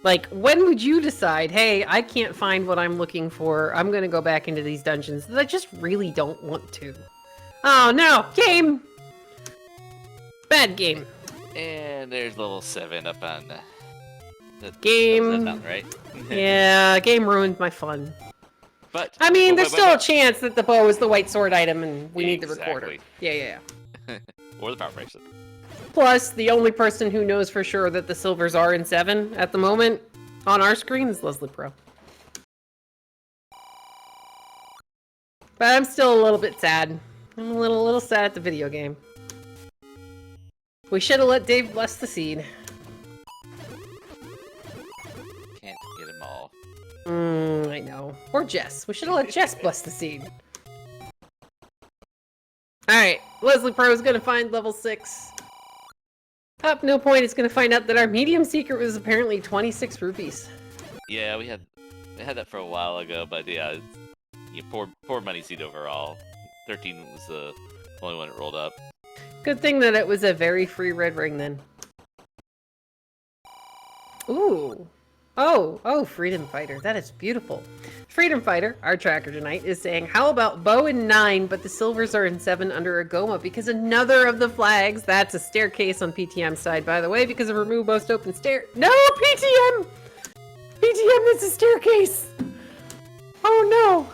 S2: Like, when would you decide, hey, I can't find what I'm looking for, I'm gonna go back into these dungeons that I just really don't want to? Oh no, game! Bad game.
S1: And there's level 7 up on
S2: Game.
S1: That mountain, right?
S2: Yeah, game ruined my fun.
S1: But
S2: I mean, there's still a chance that the bow is the white sword item and we need the recorder.
S1: Exactly.
S2: Yeah.
S1: Or the power bracelet.
S2: Plus, the only person who knows for sure that the silvers are in 7 at the moment on our screen is Leslie Pro. But I'm still a little bit sad. I'm a little sad at the video game. We should have let Dave bless the seed.
S1: Can't get them all.
S2: I know. Or Jess. We should have let Jess bless the seed. Alright, Leslie Pro is gonna find level 6. Up no point is gonna find out that our medium secret was apparently 26 rupees.
S1: Yeah, we had that for a while ago, but yeah, poor money seed overall. 13 was the only one that rolled up.
S2: Good thing that it was a very free red ring then. Ooh. Oh, Freedom Fighter. That is beautiful. Freedom Fighter, our tracker tonight, is saying, how about bow in 9, but the silvers are in 7 under a Goma? Because another of the flags, that's a staircase on PTM's side, by the way, because of remove most open stair. No, PTM! PTM, that's a staircase! Oh no!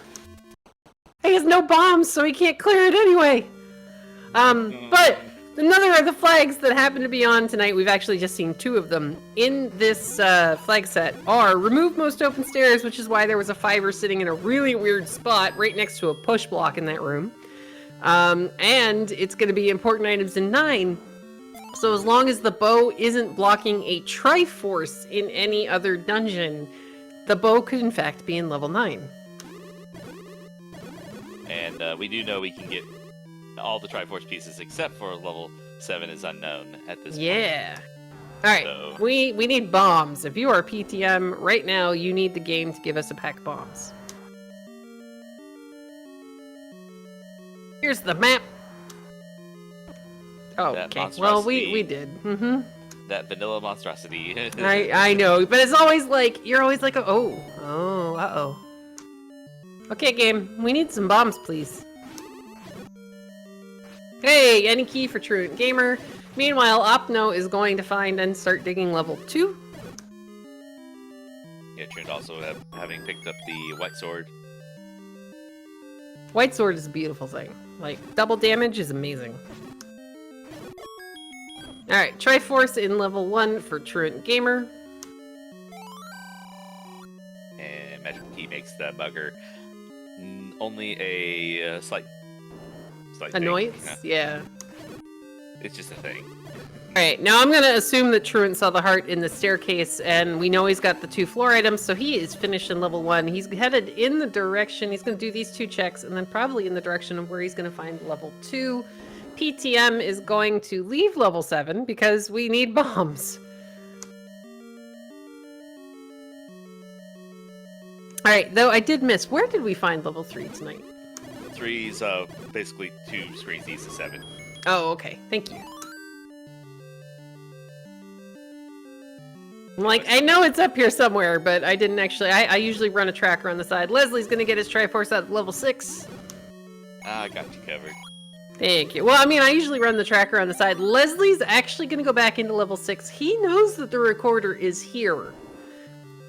S2: He has no bombs, so he can't clear it anyway! But another of the flags that happen to be on tonight, we've actually just seen 2 of them in this flag set, are remove most open stairs, which is why there was a fiber sitting in a really weird spot right next to a push block in that room. And it's going to be important items in 9. So as long as the bow isn't blocking a Triforce in any other dungeon, the bow could in fact be in level 9.
S1: And we do know we can get all the Triforce pieces except for level 7 is unknown at this point.
S2: Yeah. Alright,
S1: So...
S2: we need bombs. If you are PTM, right now you need the game to give us a pack of bombs. Here's the map. Oh,
S1: That
S2: okay. Well, we
S1: monstrosity.
S2: did.
S1: That vanilla monstrosity.
S2: I know, but it's always like, you're always like, uh-oh. Okay, game, we need some bombs, please. Hey, any key for Truant Gamer. Meanwhile, Opno is going to find and start digging level 2.
S1: Yeah, Truant also having picked up the white sword.
S2: White sword is a beautiful thing. Like, double damage is amazing. Alright, Triforce in level 1 for Truant Gamer.
S1: And magic key makes that bugger only a slight
S2: Annoyance?
S1: thing.
S2: Yeah.
S1: It's just a thing.
S2: Alright, now I'm gonna assume that Truant saw the heart in the staircase, and we know he's got the 2 floor items, so he is finished in level 1. He's headed in the direction, he's gonna do these 2 checks, and then probably in the direction of where he's gonna find level 2. PTM is going to leave level 7, because we need bombs. Alright, though I did miss, where did we find level 3 tonight?
S1: 3's basically 2 screens east of 7.
S2: Oh, okay. Thank you. Like, I know it's up here somewhere, but I didn't actually... I usually run a tracker on the side. Leslie's gonna get his Triforce out of level 6.
S1: I got you covered.
S2: Thank you. Well, I mean, I usually run the tracker on the side. Leslie's actually gonna go back into level 6. He knows that the recorder is here.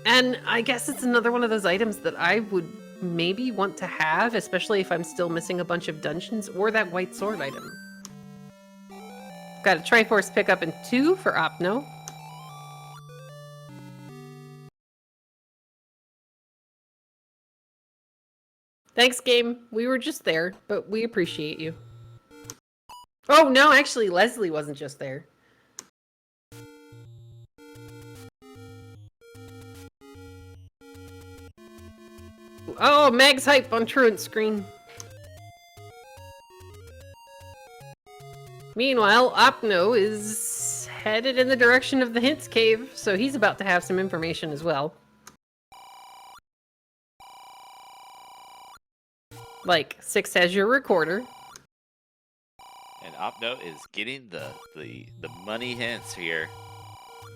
S2: And I guess it's another one of those items that I would maybe want to have, especially if I'm still missing a bunch of dungeons, or that white sword item. Got a Triforce pickup in 2 for Opno. Thanks, game. We were just there, but we appreciate you. Oh, no, actually, Leslie wasn't just there. Oh, Meg's hype on Truant's screen. Meanwhile, Opno is headed in the direction of the Hints Cave, so he's about to have some information as well. Like, 6 has your recorder.
S1: And Opno is getting the money hints here.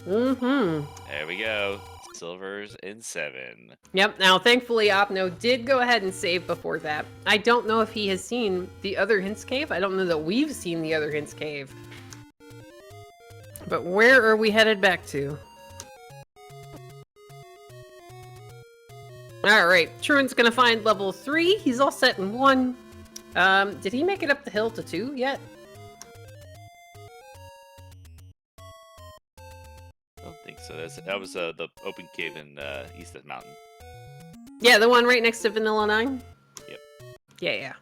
S2: Mm-hmm.
S1: There we go. Silvers in 7.
S2: Yep, now thankfully Opno did go ahead and save before that. I don't know if he has seen the other Hints Cave. I don't know that we've seen the other Hints Cave. But where are we headed back to? Alright, Truant's gonna find level 3. He's all set in 1. Did he make it up the hill to 2 yet?
S1: I don't think so. That was the open cave in east of the mountain.
S2: Yeah, the one right next to Vanilla 9?
S1: Yep.
S2: Yeah.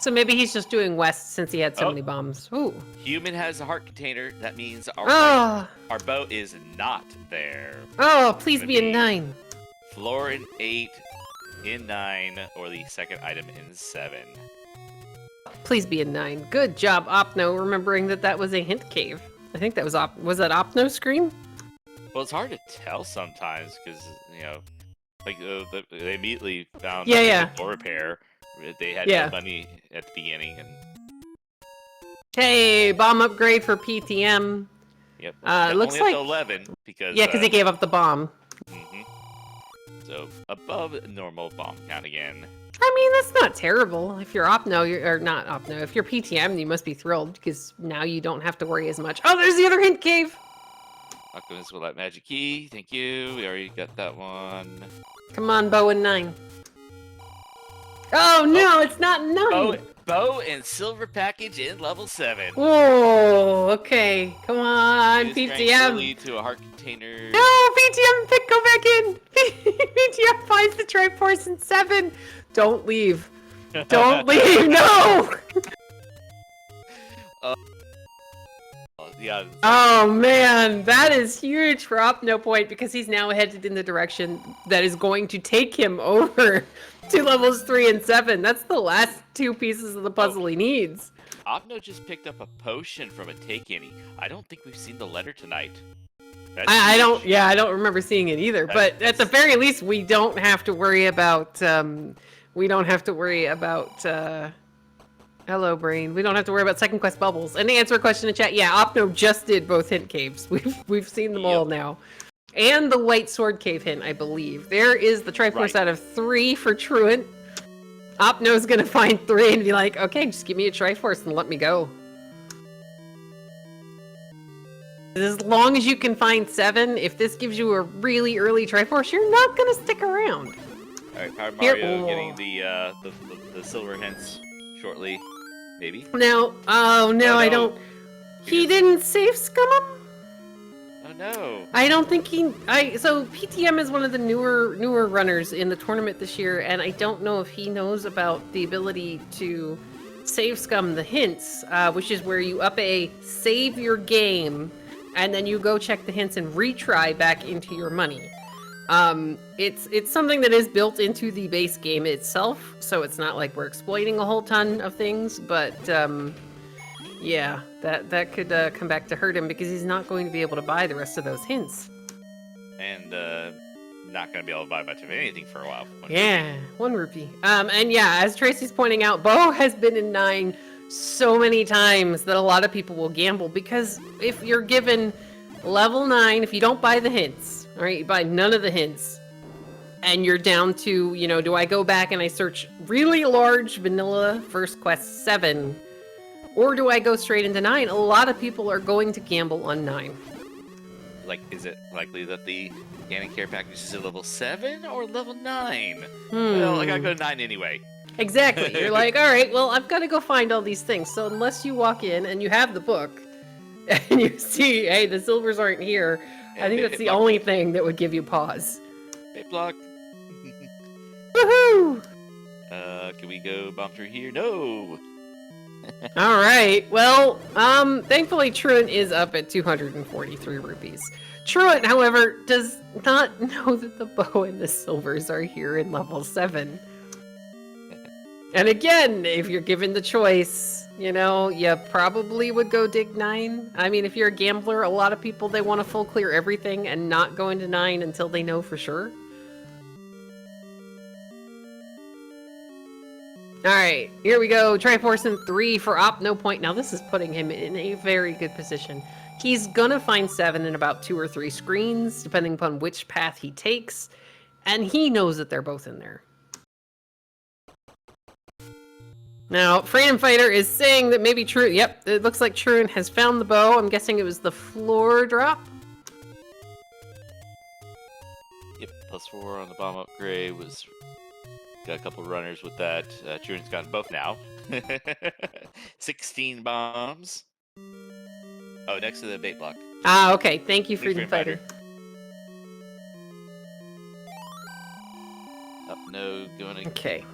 S2: So maybe he's just doing west since he had so many bombs. Ooh.
S1: Human has a heart container. That means
S2: our
S1: bow is not there.
S2: Oh, please be in 9.
S1: Floor in 8, in 9, or the second item in 7.
S2: Please be in 9. Good job, Opno, remembering that was a hint cave. I think that was was that Opno's scream?
S1: Well, it's hard to tell sometimes because, you know, like they immediately found door repair. They had no money at the beginning. And
S2: hey, bomb upgrade for PTM.
S1: Yep.
S2: Looks
S1: only
S2: like
S1: up to 11 because
S2: because he gave up the bomb.
S1: So above normal bomb count again.
S2: I mean, that's not terrible. If you're Opno, or not Opno, if you're PTM, you must be thrilled because now you don't have to worry as much. Oh, there's the other hint cave.
S1: Alchemist with that magic key. Thank you. We already got that one.
S2: Come on, bow and 9. Oh no, it's not 9.
S1: Bow and silver package in level 7.
S2: Whoa, okay. Come on, PTM.
S1: Lead to a heart container.
S2: No, PTM, go back in. PTM finds the Triforce in 7. Don't leave. Don't leave, no!
S1: Yeah.
S2: Oh man, that is huge for Opno Point because he's now headed in the direction that is going to take him over to levels 3 and 7. That's the last 2 pieces of the puzzle he needs.
S1: Opno just picked up a potion from a take-any. I don't think we've seen the letter tonight.
S2: I don't remember seeing it either. But at the very least, we don't have to worry about. Hello, brain. We don't have to worry about second quest bubbles. And to answer a question in chat, yeah, Opno just did both hint caves. We've seen them all now. And the white sword cave hint, I believe. There is the Triforce out of 3 for Truant. Opno's gonna find 3 and be like, okay, just give me a Triforce and let me go. As long as you can find 7, if this gives you a really early Triforce, you're not gonna stick around.
S1: Alright, Power Mario getting the silver hints shortly. Maybe?
S2: No. Oh, no, I don't. He didn't save scum him?
S1: Oh, no.
S2: I don't think he... So, PTM is one of the newer runners in the tournament this year, and I don't know if he knows about the ability to save scum the hints, which is where you save your game, and then you go check the hints and retry back into your money. It's something that is built into the base game itself, so it's not like we're exploiting a whole ton of things, but yeah, that could come back to hurt him because he's not going to be able to buy the rest of those hints.
S1: And not going to be able to buy much of anything for a while.
S2: 1 rupee. And yeah, as Tracy's pointing out, Bo has been in 9 so many times that a lot of people will gamble because if you're given level 9, if you don't buy the hints, all right, you buy none of the hints, and you're down to, do I go back and I search really large vanilla first quest 7, or do I go straight into 9? A lot of people are going to gamble on 9.
S1: Like, is it likely that the Ganon care package is at level 7 or level 9? Well, I gotta go to 9 anyway.
S2: Exactly. You're like, all right, well, I've got to go find all these things. So unless you walk in and you have the book, and you see, hey, the silvers aren't here, I think that's the only thing that would give you pause.
S1: Hit block.
S2: Woohoo!
S1: Can we go bomb through here? No!
S2: All right. Well, thankfully Truant is up at 243 rupees. Truant, however, does not know that the bow and the silvers are here in level 7. And again, if you're given the choice, you probably would go dig 9. I mean, if you're a gambler, a lot of people, they want to full clear everything and not go into 9 until they know for sure. Alright, here we go. Triforce in 3 for Opno Point. Now this is putting him in a very good position. He's gonna find 7 in about 2 or 3 screens, depending upon which path he takes. And he knows that they're both in there. Now, Freedom Fighter is saying that maybe Yep, it looks like Truant has found the bow. I'm guessing it was the floor drop.
S1: Yep, +4 on the bomb upgrade. Got a couple runners with that. Truan's gotten both now. 16 bombs. Oh, next to the bait block.
S2: Ah, okay. Thank you,
S1: Thanks,
S2: Freedom Fighter.
S1: Up, no, going to
S2: Okay.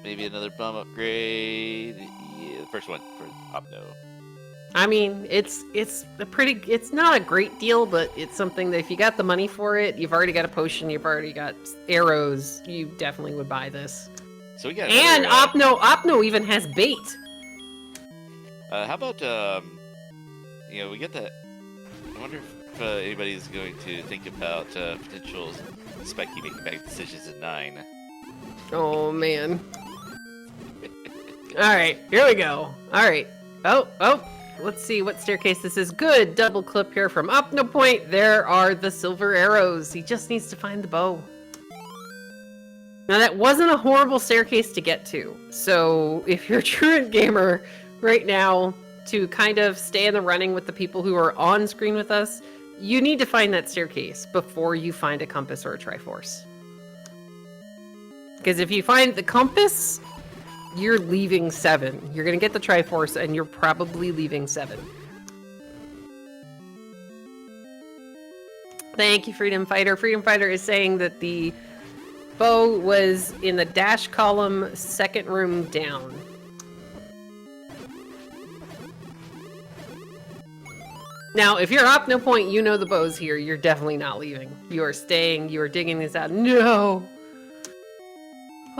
S1: maybe another bomb upgrade. Yeah, the first one for up, no.
S2: I mean, it's not a great deal, but it's something that if you got the money for it, you've already got a potion, you've already got arrows, you definitely would buy this.
S1: So we got
S2: And
S1: another,
S2: Opno even has bait.
S1: how about we get that. I wonder if anybody's going to think about potential Spiky making bad decisions at 9.
S2: Oh man. All right, here we go. All right. Oh. Let's see what staircase this is. Good double clip here from Opno Point. There are the silver arrows. He just needs to find the bow. Now that wasn't a horrible staircase to get to. So if you're a truant gamer right now, to kind of stay in the running with the people who are on screen with us, you need to find that staircase before you find a compass or a Triforce. Because if you find the compass, you're leaving 7. You're going to get the Triforce, and you're probably leaving 7. Thank you, Freedom Fighter. Freedom Fighter is saying that the bow was in the dash column, second room down. Now, if you're Opno Point, you know the bow's here. You're definitely not leaving. You are staying. You are digging this out. No!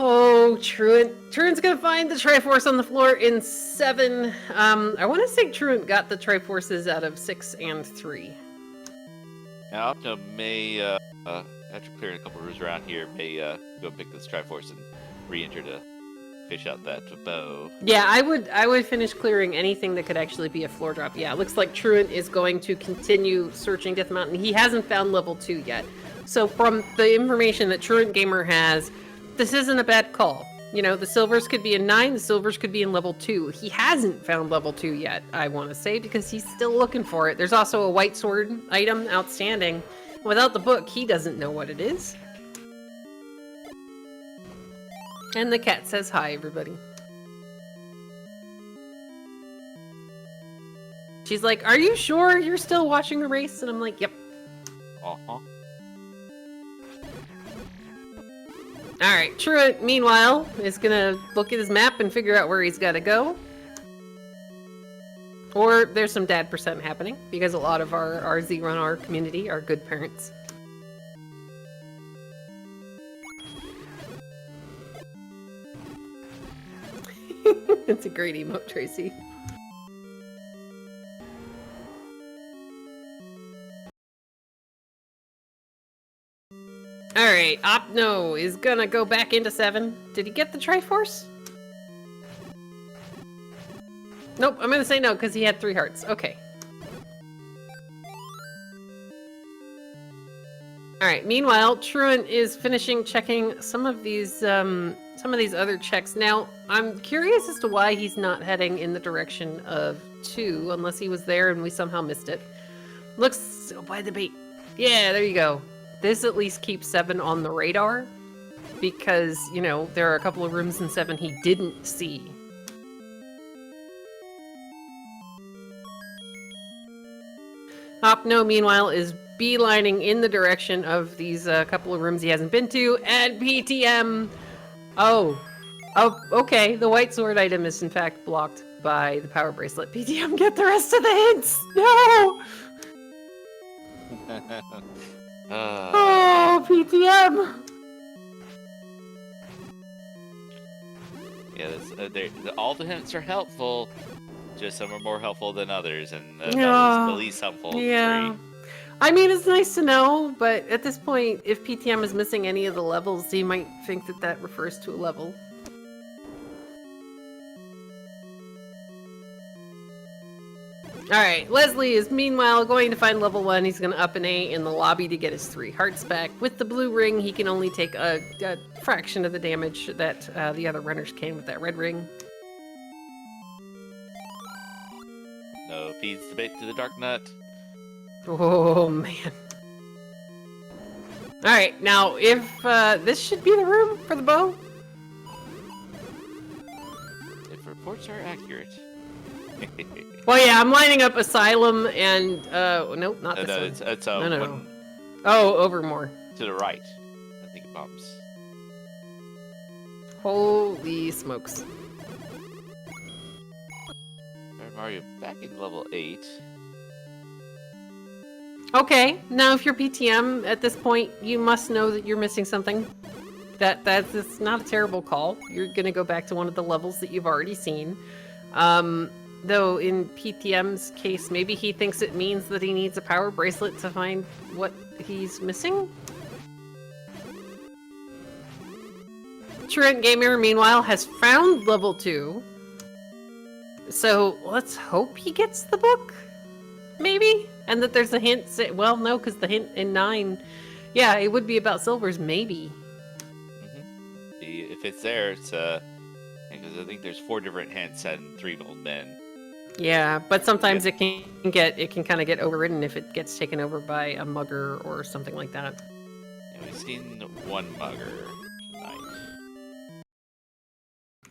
S2: Oh, Truant. Truant's gonna find the Triforce on the floor in 7. I want to say Truant got the Triforces out of 6 and 3.
S1: Now, Opto may, after clearing a couple rooms around here, may go pick this Triforce and re-enter to fish out that bow.
S2: Yeah, I would finish clearing anything that could actually be a floor drop. Yeah, it looks like Truant is going to continue searching Death Mountain. He hasn't found level 2 yet. So from the information that Truant Gamer has, this isn't a bad call. You know, the silvers could be in 9, the silvers could be in level 2. He hasn't found level 2 yet, I want to say, because he's still looking for it. There's also a white sword item outstanding. Without the book, he doesn't know what it is. And the cat says hi, everybody. She's like, are you sure you're still watching the race? And I'm like, yep.
S1: Uh-huh.
S2: Alright, Truant, meanwhile, is gonna look at his map and figure out where he's gotta go. Or there's some dad percent happening, because a lot of our Z1R community are good parents. It's a great emote, Tracy. Alright, Opno is gonna go back into 7. Did he get the Triforce? Nope, I'm gonna say no, because he had 3 hearts. Okay. Alright, meanwhile, Truant is finishing checking some of these other checks. Now, I'm curious as to why he's not heading in the direction of 2, unless he was there and we somehow missed it. Looks... Oh, by the bait. Yeah, there you go. This at least keeps 7 on the radar, because, you know, there are a couple of rooms in 7 he didn't see. Opno, meanwhile, is beelining in the direction of these couple of rooms he hasn't been to, and PTM... Oh, okay, the white sword item is in fact blocked by the power bracelet. PTM, get the rest of the hints! No! Oh, PTM!
S1: Yeah, all the hints are helpful. Just some are more helpful than others, and
S2: Yeah.
S1: the least helpful.
S2: Yeah.
S1: 3.
S2: I mean, it's nice to know, but at this point, if PTM is missing any of the levels, you might think that that refers to a level. Alright, Leslie is meanwhile going to find level 1. He's going to up an A in the lobby to get his 3 hearts back. With the blue ring, he can only take a fraction of the damage that the other runners can with that red ring.
S1: No, feeds the bait to the Dark Nut.
S2: Oh, man. All right, now if this should be the room for the bow.
S1: If reports are accurate.
S2: Well, yeah, I'm lining up Asylum and nope, not this
S1: no,
S2: one.
S1: it's
S2: No.
S1: one
S2: Oh, Overmore.
S1: to the right. I think it bumps.
S2: Holy smokes.
S1: Alright, Mario, back in level 8.
S2: Okay, now if you're PTM at this point, you must know that you're missing something. That's not a terrible call. You're gonna go back to one of the levels that you've already seen. Though in PTM's case, maybe he thinks it means that he needs a power bracelet to find what he's missing? Truant Gamer, meanwhile, has found level 2. So let's hope he gets the book? Maybe? And that there's a hint, well, no, because the hint in 9, yeah, it would be about silvers, maybe.
S1: If it's there, it's because I think there's 4 different hints and 3 gold men.
S2: Yeah, but sometimes it can kind of get overridden if it gets taken over by a mugger or something like that.
S1: And we've seen 1 mugger tonight.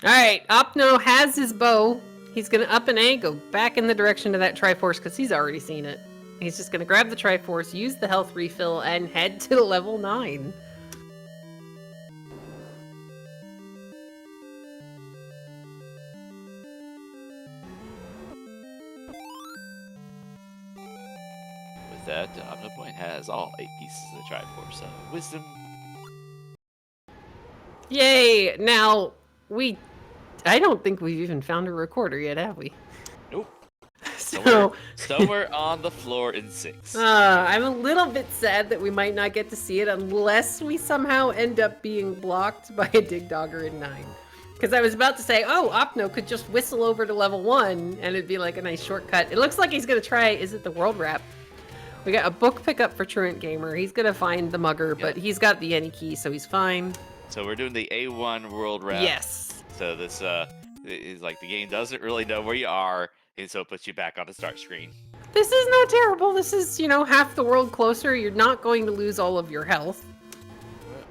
S2: All right, Opno has his bow. He's gonna up an A, go back in the direction of that Triforce because he's already seen it. He's just gonna grab the Triforce, use the health refill, and head to level 9.
S1: With that, Opno Point has all 8 pieces of the Triforce. Wisdom.
S2: Yay! Now, I don't think we've even found a recorder yet, have we?
S1: Nope.
S2: So,
S1: somewhere on the floor in 6.
S2: I'm a little bit sad that we might not get to see it unless we somehow end up being blocked by a Dig Dogger in 9. Because I was about to say, oh, Opno could just whistle over to level 1 and it'd be like a nice shortcut. It looks like he's going to try, is it the World Wrap? We got a book pickup for Truant Gamer. He's going to find the mugger, but he's got the any key, so he's fine.
S1: So we're doing the A1 World Wrap.
S2: Yes.
S1: So this is like the game doesn't really know where you are, and so it puts you back on the start screen.
S2: This is not terrible. This is, half the world closer. You're not going to lose all of your health.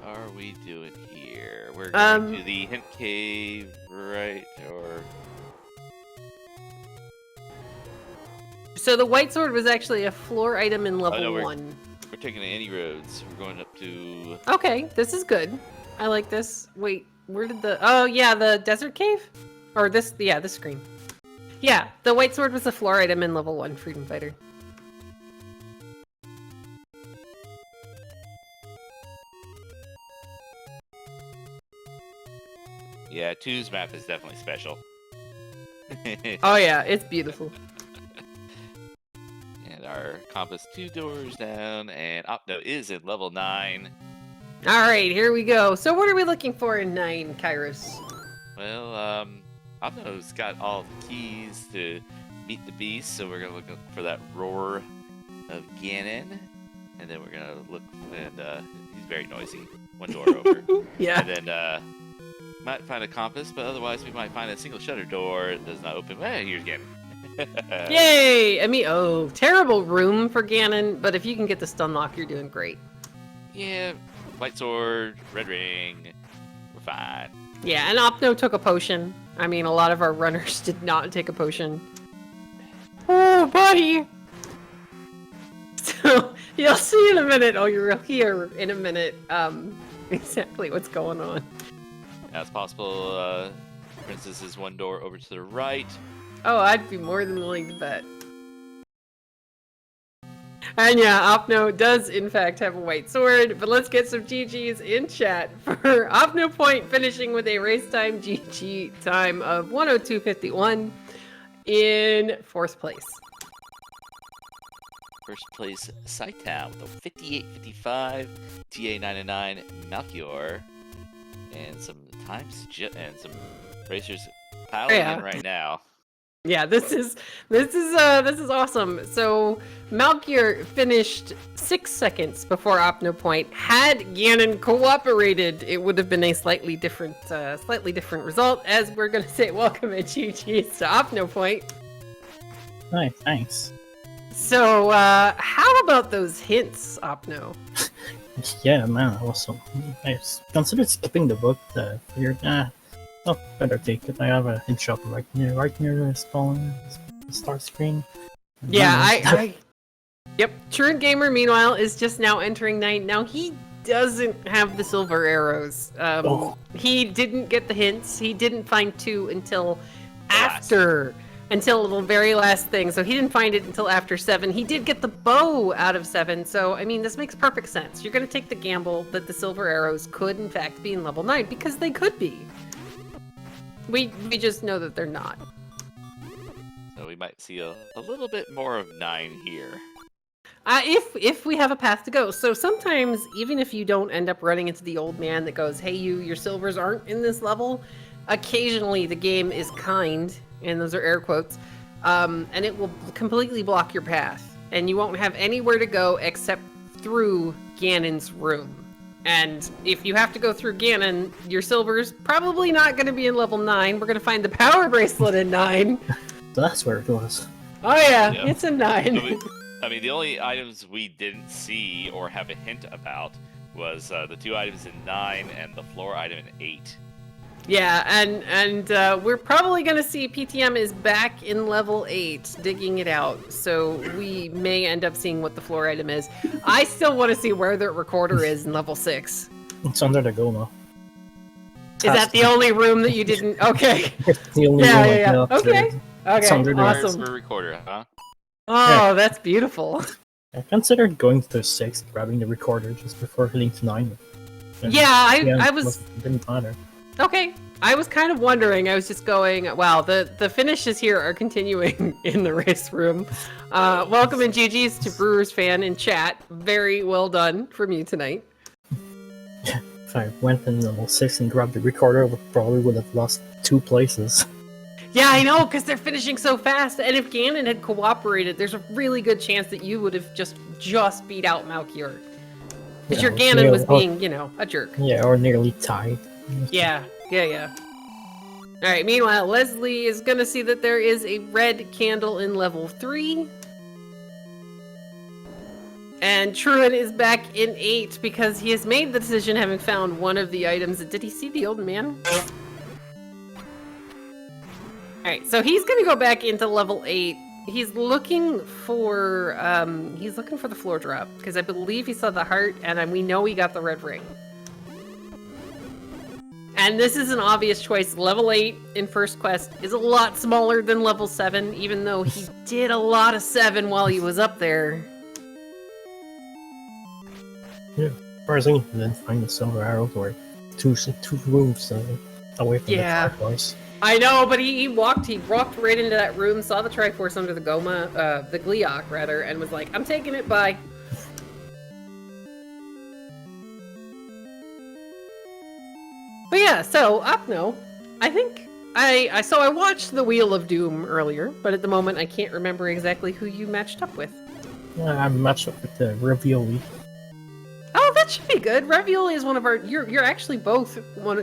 S1: What are we doing here? We're going to the hint cave, right? Or
S2: so the white sword was actually a floor item in level 1.
S1: We're taking the any roads. We're going up to.
S2: Okay, this is good. I like this. Wait, where did the? Oh yeah, the desert cave, or this? Yeah, this screen. Yeah, the white sword was a floor item in level 1 Freedom Fighter.
S1: Yeah, 2's map is definitely special.
S2: Oh yeah, it's beautiful.
S1: And our compass 2 doors down, and Opno is in level 9.
S2: All right, here we go. So what are we looking for in 9, Kairos?
S1: Well, Opno's got all the keys to meet the beast, so we're gonna look for that roar of Ganon, and then we're gonna look, and he's very noisy. 1 door over.
S2: Yeah.
S1: And then might find a compass, but otherwise we might find a single shutter door that does not open. Here's Ganon.
S2: Yay! I mean, oh, terrible room for Ganon, but if you can get the stun lock, you're doing great.
S1: Yeah, white sword, red ring, we're fine.
S2: Yeah, and Opno took a potion. I mean, a lot of our runners did not take a potion. Oh, buddy! So, you'll see in a minute, you'll hear in a minute, exactly what's going on.
S1: Now it's possible, Princess is 1 door over to the right.
S2: Oh, I'd be more than willing to bet. And yeah, Opno does in fact have a white sword, but let's get some GGs in chat for Opno Point finishing with a race time GG time of 102.51 in 4th place.
S1: First place, Saitown with a 58.55, TA99 Malchior, and some and some racers piling in right now.
S2: Yeah, this is awesome. So Malchior finished 6 seconds before Opno Point. Had Ganon cooperated, it would have been a slightly different result. As we're gonna say, welcome and GG's to Opno Point.
S3: Nice, thanks.
S2: So, how about those hints, Opno?
S3: Yeah, man, I considered skipping the book. Figured, oh, better take it. I have a head shop right near the spawn, the start screen.
S2: Yeah,
S3: Nice.
S2: Yep, Truant Gamer, meanwhile, is just now entering night. Now, he doesn't have the silver arrows.
S3: Oh.
S2: He didn't get the hints. He didn't find 2 until
S1: last.
S2: until the very last thing. So he didn't find it until after 7. He did get the bow out of 7. So, I mean, this makes perfect sense. You're going to take the gamble that the silver arrows could, in fact, be in level 9, because they could be. We just know that they're not.
S1: So we might see a little bit more of 9 here.
S2: If we have a path to go. So sometimes, even if you don't end up running into the old man that goes, hey, your silvers aren't in this level, occasionally the game is kind, and those are air quotes, and it will completely block your path. And you won't have anywhere to go except through Ganon's room. And if you have to go through Ganon, your silver's probably not going to be in level 9. We're going to find the power bracelet in 9.
S3: So that's where it was.
S2: Oh yeah,
S1: Yep.
S2: it's in 9.
S1: I mean, the only items we didn't see or have a hint about was the 2 items in 9 and the floor item in 8.
S2: Yeah, and we're probably going to see PTM is back in level 8, digging it out. So we may end up seeing what the floor item is. I still want to see where the recorder is in level 6.
S3: It's under the Goma.
S2: Is that the only room that you didn't? Okay.
S3: It's the only
S2: Yeah,
S3: room
S2: yeah,
S3: I
S2: yeah.
S3: know up to
S2: Okay.
S3: it.
S2: Okay,
S3: under the-
S2: awesome.
S1: For recorder, huh?
S2: Oh, that's beautiful.
S3: I considered going to 6, grabbing the recorder just before hitting to 9. And
S2: Yeah, I was...
S3: Didn't matter.
S2: Okay. I was kind of wondering. I was just going, wow, the finishes here are continuing in the race room. Welcome and GG's to Brewers fan in chat. Very well done from you tonight.
S3: If I went in level 6 and grabbed the recorder, I probably would have lost 2 places.
S2: Yeah, I know, because they're finishing so fast. And if Ganon had cooperated, there's a really good chance that you would have just beat out Malkior. Because your Ganon was being, a jerk.
S3: Yeah, or nearly tied.
S2: Yeah. All right, meanwhile, Leslie is going to see that there is a red candle in level 3. And Truant is back in 8 because he has made the decision, having found one of the items. Did he see the old man? Alright, so he's going to go back into level 8. He's looking for the floor drop, because I believe he saw the heart, and we know he got the red ring. And this is an obvious choice. Level 8 in first quest is a lot smaller than level 7, even though he did a lot of 7 while he was up there.
S3: Yeah, surprisingly, he didn't find the silver arrow or two rooms away from the Triforce.
S2: I know, but he walked right into that room, saw the Triforce under the Goma, the Gleeok rather, and was like, I'm taking it, bye. But yeah, so Opno, I think I watched the Wheel of Doom earlier, but at the moment I can't remember exactly who you matched up with.
S3: I matched up with the Ravioli.
S2: Oh, that should be good. Ravioli is one of our. You're actually both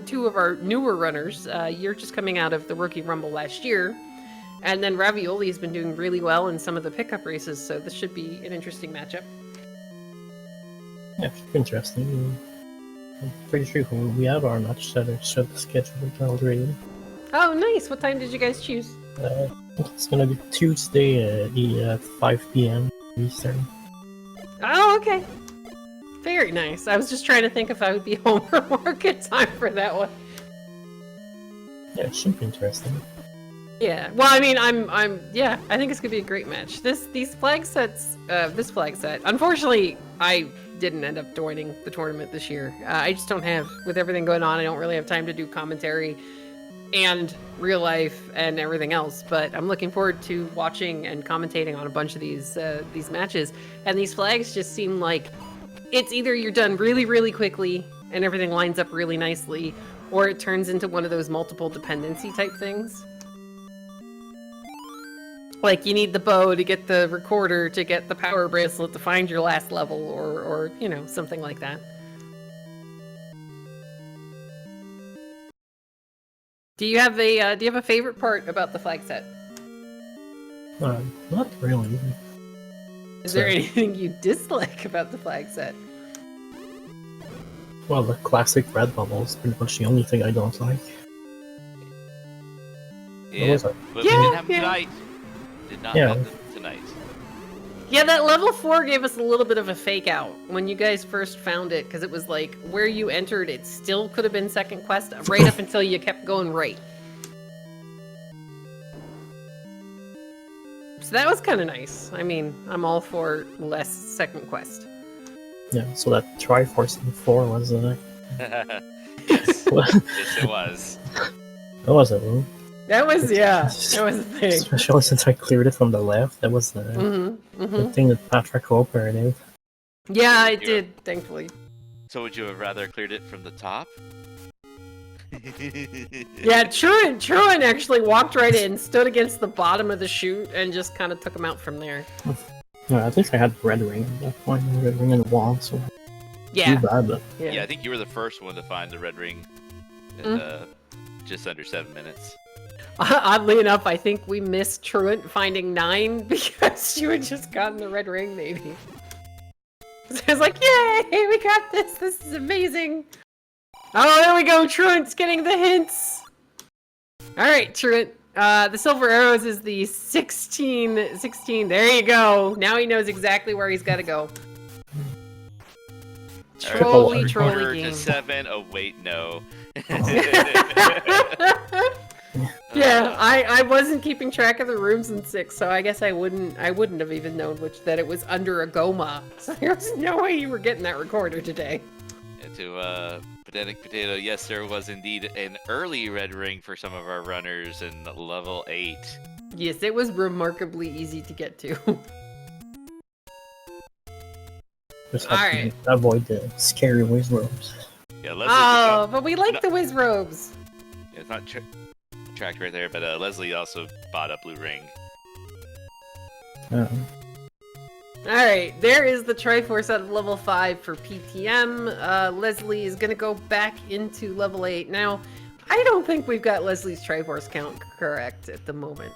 S2: two of our newer runners. You're just coming out of the Rookie Rumble last year, and then Ravioli has been doing really well in some of the pickup races. So this should be an interesting matchup.
S3: Yeah, should be interesting. I'm pretty sure we have our match set scheduled already.
S2: Oh, nice. What time did you guys choose?
S3: It's gonna be Tuesday at 5 p.m. Eastern.
S2: Oh, okay. Very nice. I was just trying to think if I would be home from work in time for that one.
S3: Yeah, it should be interesting.
S2: Yeah. Well, I mean, yeah, I think it's gonna be a great match. This flag set. Unfortunately, I didn't end up joining the tournament this year. I just don't have, with everything going on, I don't really have time to do commentary and real life and everything else. But I'm looking forward to watching and commentating on a bunch of these matches. And these flags just seem like it's either you're done really, really quickly and everything lines up really nicely, or it turns into one of those multiple dependency type things. Like you need the bow to get the recorder to get the power bracelet to find your last level, or something like that. Do you have a favorite part about the flag set?
S3: Not really.
S2: Is there anything you dislike about the flag set?
S3: Well, the classic red bubble is pretty much the only thing I don't like.
S1: Yeah,
S3: was it?
S1: but we didn't
S2: Yeah,
S1: have them
S2: yeah.
S1: tonight. Did not
S3: Yeah.
S1: have them tonight.
S2: Yeah, that level 4 gave us a little bit of a fake out when you guys first found it, because it was like where you entered, it still could have been second quest, right up until you kept going right. So that was kind of nice. I mean, I'm all for less second quest.
S3: Yeah, so that Triforce in 4 was
S1: Yes,
S3: what?
S1: yes, it was.
S3: That was it.
S2: That was, yeah, that was the thing.
S3: Especially since I cleared it from the left. That was the thing that Patrick cooperated.
S2: Yeah, I did, thankfully.
S1: So would you have rather cleared it from the top?
S2: Yeah, Truant actually walked right in, stood against the bottom of the chute, and just kind of took him out from there.
S3: Yeah, at least I had red ring at that point, red ring in the wall, so
S2: Yeah.
S3: too bad. But
S1: Yeah, I think you were the first one to find the red ring in just under 7 minutes.
S2: Oddly enough, I think we missed Truant finding 9 because you had just gotten the red ring, maybe. So I was like, yay, we got this, this is amazing. Oh, there we go, Truant's getting the hints. All right, Truant, the silver arrows is the 16, there you go. Now he knows exactly where he's got to go. Trolly
S1: Quarter
S2: game.
S1: to 7. Oh wait, no.
S2: Yeah, I wasn't keeping track of the rooms in 6, so I guess I wouldn't have even known that it was under a Goma. So there's no way you were getting that recorder today.
S1: To Pedantic Potato, yes, there was indeed an early red ring for some of our runners in level 8.
S2: Yes, it was remarkably easy to get to.
S3: just have
S2: Alright.
S3: to avoid the scary whiz robes.
S1: Yeah, Leslie.
S2: Oh, but we like the whiz robes.
S1: It's not tracked right there, but Leslie also bought a blue ring.
S2: Alright, there is the Triforce out of level 5 for PTM. Leslie is gonna go back into level 8. Now, I don't think we've got Leslie's Triforce count correct at the moment.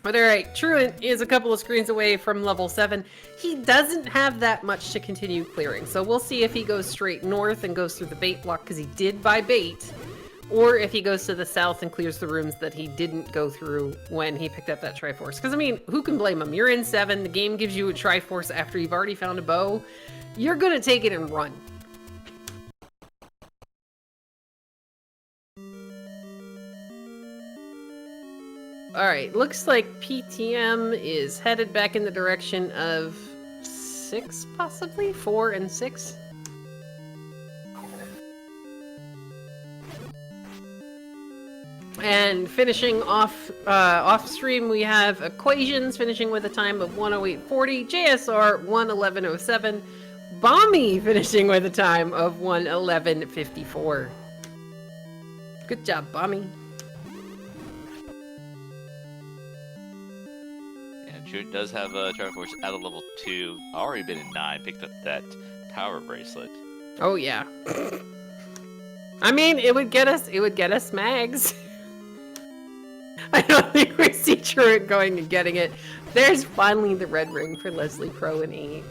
S2: But alright, Truant is a couple of screens away from level 7. He doesn't have that much to continue clearing, so we'll see if he goes straight north and goes through the bait block, because he did buy bait, or if he goes to the south and clears the rooms that he didn't go through when he picked up that Triforce. Because, I mean, who can blame him? You're in 7, the game gives you a Triforce after you've already found a bow. You're gonna take it and run. Alright, looks like PTM is headed back in the direction of 6, possibly? 4 and 6? And finishing off stream, we have Equations finishing with a time of 1:08:40, JSR 1:11:07, Bommy finishing with a time of 1:11:54. Good job, Bommy.
S1: Truant does have a Triforce out of level 2. Already been in 9. Picked up that power bracelet.
S2: Oh yeah. I mean, it would get us mags. I don't think we see Truant going and getting it. There's finally the red ring for Leslie Pro and 8.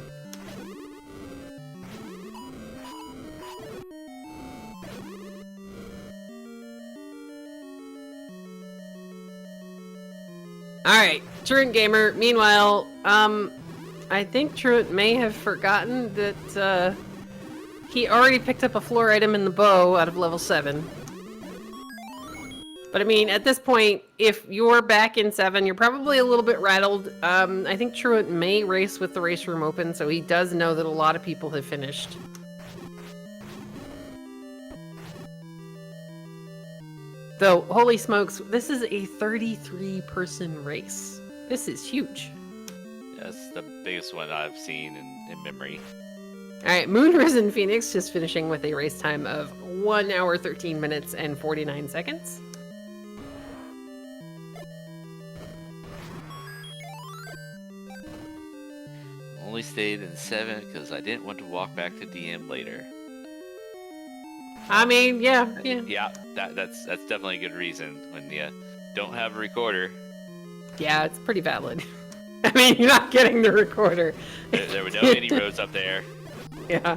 S2: Alright, Truant Gamer. Meanwhile, I think Truant may have forgotten that he already picked up a floor item in the bow out of level 7. But I mean, at this point, if you're back in 7, you're probably a little bit rattled. I think Truant may race with the race room open, so he does know that a lot of people have finished. Though, holy smokes, this is a 33-person race. This is huge.
S1: That's the biggest one I've seen in memory.
S2: Alright, Moon Risen Phoenix just finishing with a race time of 1 hour, 13 minutes, and 49 seconds.
S1: Only stayed in 7 because I didn't want to walk back to DM later.
S2: I mean, yeah.
S1: Yeah, that's definitely a good reason when you don't have a recorder.
S2: Yeah, it's pretty valid. I mean, you're not getting the recorder.
S1: There were no any roads up there.
S2: Yeah.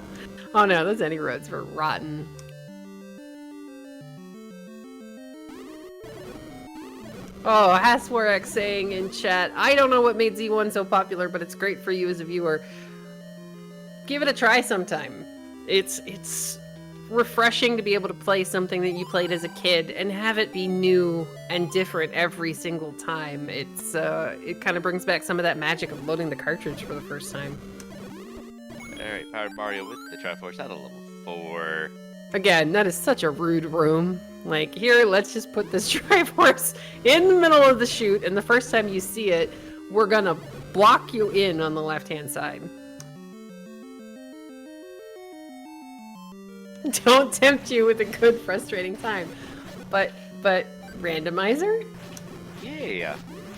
S2: Oh no, those any roads were rotten. Oh, Haswarek saying in chat, I don't know what made Z1 so popular, but it's great for you as a viewer. Give it a try sometime. It's refreshing to be able to play something that you played as a kid and have it be new and different every single time. It kind of brings back some of that magic of loading the cartridge for the first time.
S1: Alright, Powered Mario with the Triforce at a level 4.
S2: Again, that is such a rude room. Like, here, let's just put this Triforce in the middle of the chute, and the first time you see it, we're gonna block you in on the left-hand side. Don't tempt you with a good, frustrating time. But, Randomizer?
S1: Yeah.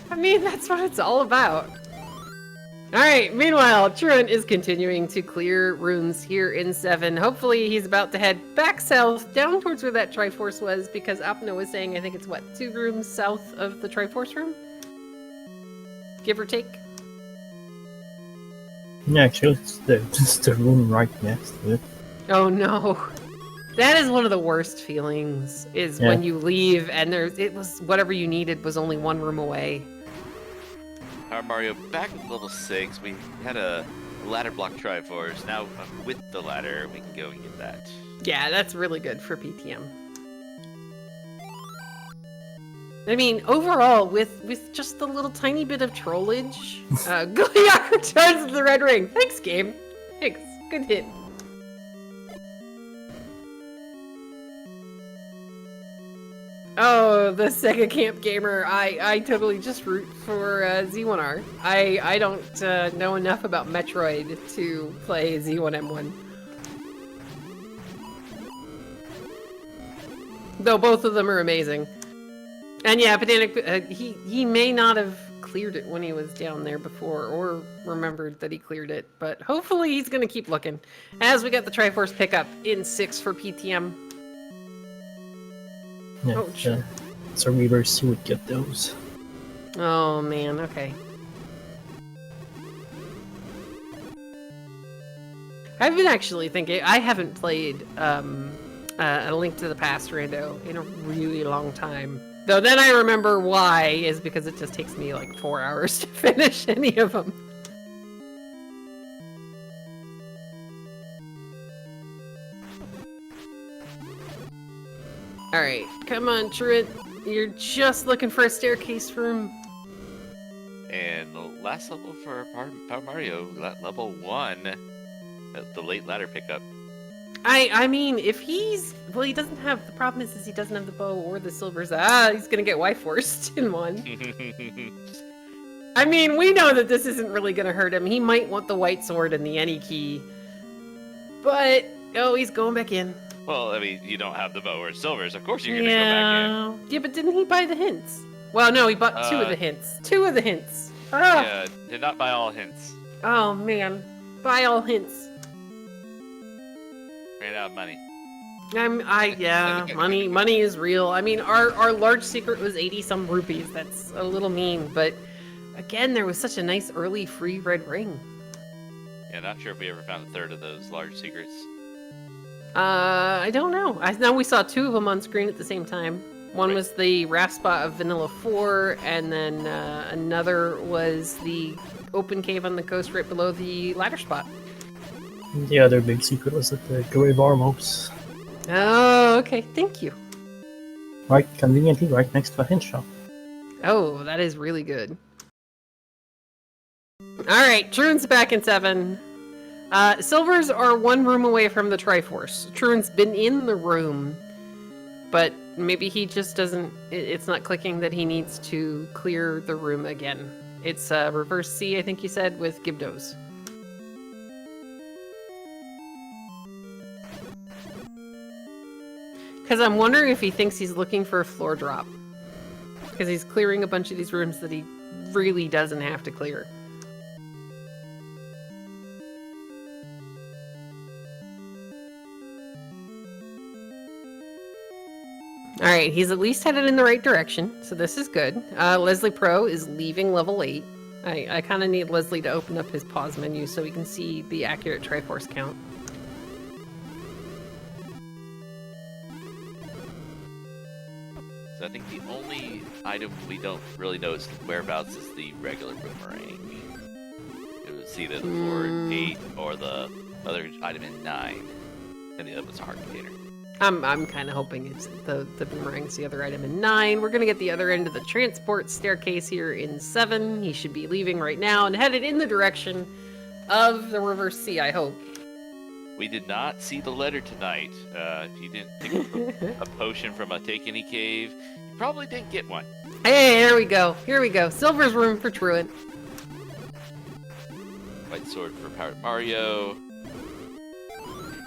S2: I mean, that's what it's all about. Alright, meanwhile, Truant is continuing to clear rooms here in 7. Hopefully he's about to head back south, down towards where that Triforce was, because Apno was saying, I think it's, what, 2 rooms south of the Triforce room? Give or take?
S3: Yeah, actually, it's the room right next to it.
S2: Oh no. That is one of the worst feelings, is when you leave and it was whatever you needed was only 1 room away.
S1: Powered Mario back at level 6. We had a ladder block Triforce. Now with the ladder, we can go and get that.
S2: Yeah, that's really good for PTM. I mean, overall, with just the little tiny bit of trollage, Goliath returns to the red ring. Thanks, game. Thanks. Good hit. Oh, the Sega Camp Gamer. I totally just root for Z1R. I don't know enough about Metroid to play Z1M1. Though both of them are amazing. And yeah, Pedantic, he may not have cleared it when he was down there before, or remembered that he cleared it, but hopefully he's gonna keep looking. As we got the Triforce pickup in 6 for PTM.
S3: Yeah,
S2: Oh, sure.
S3: so Reavers would get those.
S2: Oh man, okay. I've been actually thinking, I haven't played A Link to the Past Rando in a really long time. Though then I remember why, is because it just takes me like 4 hours to finish any of them. Alright, come on, Truant. You're just looking for a staircase room.
S1: And the last level for Power Mario, level 1, the late ladder pickup.
S2: I mean, if he's... Well, he doesn't have... The problem is he doesn't have the bow or the silvers. He's gonna get Y-forced in 1. I mean, we know that this isn't really gonna hurt him. He might want the white sword and the any key. But... Oh, he's going back in.
S1: Well, I mean, you don't have the bow or silvers. Of course you're gonna go back in.
S2: Yeah, but didn't he buy the hints? Well, no, he bought 2 of the hints. 2 of the hints. Ah.
S1: Yeah, did not buy all hints.
S2: Oh, man. Buy all hints.
S1: Ran out of money.
S2: Yeah, money is real. I mean, our large secret was 80-some rupees. That's a little mean, but again, there was such a nice early free red ring.
S1: Yeah, not sure if we ever found a third of those large secrets.
S2: I don't know. I know we saw 2 of them on screen at the same time. One was the raft spot of Vanilla 4, and then another was the open cave on the coast right below the ladder spot.
S3: The other big secret was at the Grave Armos.
S2: Oh, okay. Thank you.
S3: Right, conveniently right next to a hint shop.
S2: Oh, that is really good. Alright, Truant's back in 7. Silvers are 1 room away from the Triforce. Truant's been in the room, but maybe he just doesn't... It's not clicking that he needs to clear the room again. It's reverse C, I think you said, with Gibdos. Because I'm wondering if he thinks he's looking for a floor drop. Because he's clearing a bunch of these rooms that he really doesn't have to clear. Alright, he's at least headed in the right direction, so this is good. Leslie Pro is leaving level 8. I kind of need Leslie to open up his pause menu so we can see the accurate Triforce count.
S1: So I think the only item we don't really know its whereabouts is the regular boomerang. It was either the floor 8 or the other item in 9. And the other was a heart container.
S2: I'm kind of hoping it's the boomerang's the other item in 9. We're going to get the other end of the transport staircase here in 7. He should be leaving right now and headed in the direction of the reverse sea, I hope.
S1: We did not see the letter tonight. If you didn't pick up a potion from a Take Any cave, you probably didn't get one.
S2: Hey, here we go. Here we go. Silver's room for Truant.
S1: White sword for Powered Mario.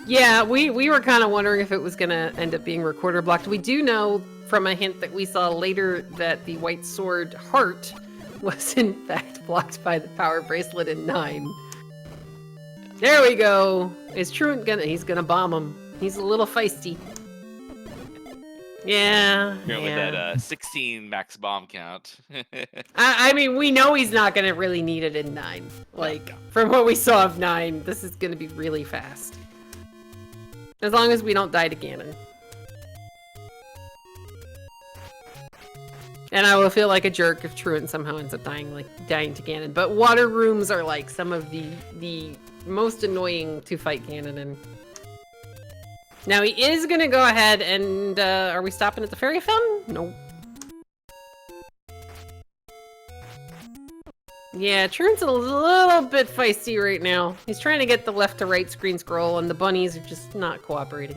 S2: Yeah, we were kind of wondering if it was going to end up being recorder blocked. We do know from a hint that we saw later that the white sword heart was in fact blocked by the power bracelet in 9. There we go. Is Truant gonna... He's gonna bomb him. He's a little feisty. Yeah.
S1: With that 16 max bomb count.
S2: I mean, we know he's not gonna really need it in 9. Like, from what we saw of 9, this is gonna be really fast. As long as we don't die to Ganon. And I will feel like a jerk if Truant somehow ends up dying to Ganon. But water rooms are like some of the most annoying to fight Ganon in. Now he is gonna go ahead and are we stopping at the fairy fountain? Nope. Yeah, Truant's a little bit feisty right now. He's trying to get the left to right screen scroll and the bunnies are just not cooperating.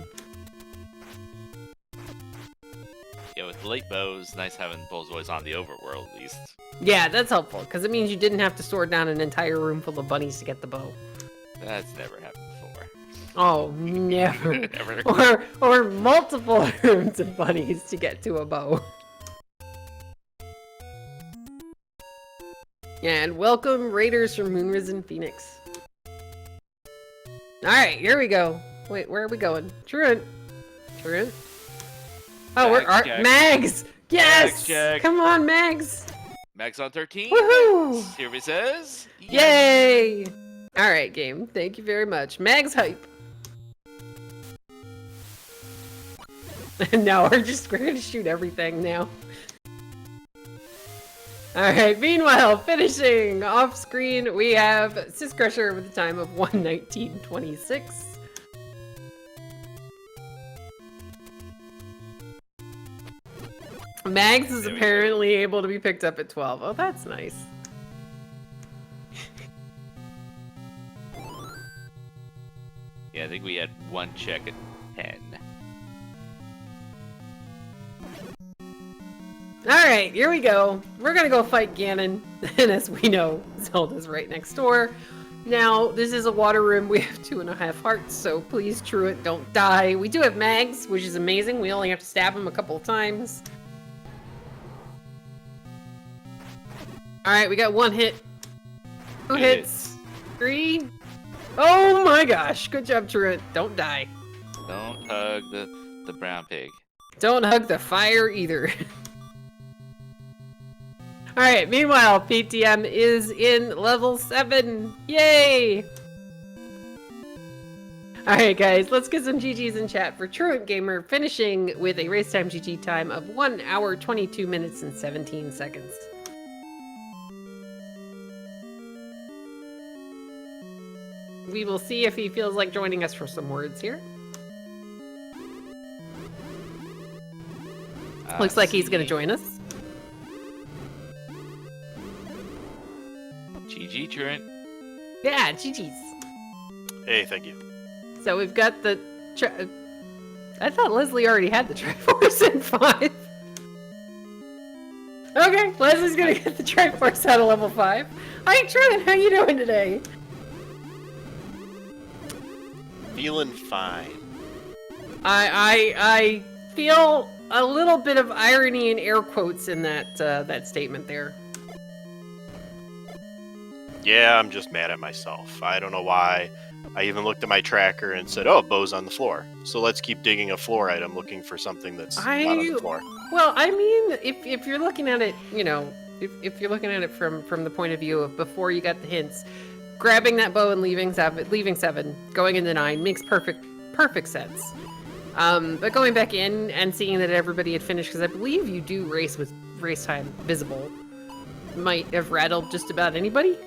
S1: Yeah, with late bows, nice having Bull's voice on the overworld at least.
S2: Yeah, that's helpful, because it means you didn't have to sword down an entire room full of bunnies to get the bow.
S1: That's never happened before.
S2: Oh, never.
S1: Never.
S2: Or multiple rooms of bunnies to get to a bow. And welcome, Raiders from Moonrisen Phoenix. Alright, here we go. Wait, where are we going? Truant. Truant? Oh, we're Mags! Yes!
S1: Mags check.
S2: Come on, Mags!
S1: Max on 13.
S2: Woohoo!
S1: Here it says.
S2: Yay! Alright, game. Thank you very much. Mags hype. No, we're gonna shoot everything now. Alright, meanwhile, finishing off screen, we have Sis Crusher with a time of 1:19:26. Mags is apparently able to be picked up at 12. Oh, that's nice.
S1: Yeah, I think we had one check at 10.
S2: Alright, here we go. We're gonna go fight Ganon. And as we know, Zelda's right next door. Now, this is a water room. We have 2.5 hearts, so please, Truant, don't die. We do have Mags, which is amazing. We only have to stab him a couple of times. Alright, we got 1 hit. 2 hits. 3. Oh my gosh. Good job, Truant. Don't die.
S1: Don't hug the brown pig.
S2: Don't hug the fire either. Alright, meanwhile, PTM is in level 7. Yay! Alright guys, let's get some GGs in chat for Truant Gamer, finishing with a race time GG time of 1 hour, 22 minutes, and 17 seconds. We will see if he feels like joining us for some words here. Looks like he's gonna join us.
S1: GG, Truant.
S2: Yeah, GG's.
S4: Hey, thank you.
S2: So we've got the... I thought Leslie already had the Triforce in 5. Okay, Leslie's gonna get the Triforce out of level 5. Hi, Truant, how you doing today?
S4: Feeling fine.
S2: I feel a little bit of irony and air quotes in that that statement there.
S4: Yeah, I'm just mad at myself. I don't know why. I even looked at my tracker and said, oh, bow's on the floor. So let's keep digging a floor item looking for something that's not on the floor.
S2: Well, I mean, if you're looking at it, you know, if you're looking at it from the point of view of before you got the hints, grabbing that bow and leaving 7, going into 9 makes perfect sense. But going back in and seeing that everybody had finished, because I believe you do race with race time visible, might have rattled just about anybody.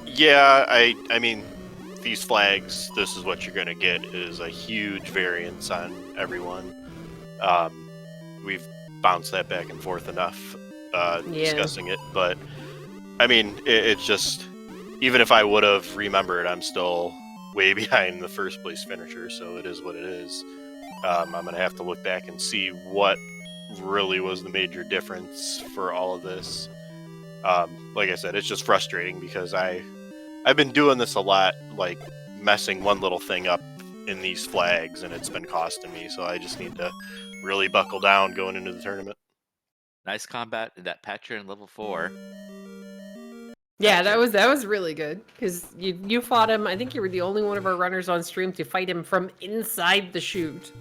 S4: Yeah, I mean, these flags, this is what you're going to get, is a huge variance on everyone. We've bounced that back and forth enough discussing it, but I mean, it's just, even if I would have remembered, I'm still way behind the first place finisher, so it is what it is. I'm going to have to look back and see what really was the major difference for all of this. Like I said, it's just frustrating because I've been doing this a lot, like messing one little thing up in these flags, and it's been costing me, so I just need to really buckle down going into the tournament.
S1: Nice combat in that patcher in level 4.
S2: Yeah, that was really good because you fought him. I think you were the only one of our runners on stream to fight him from inside the chute.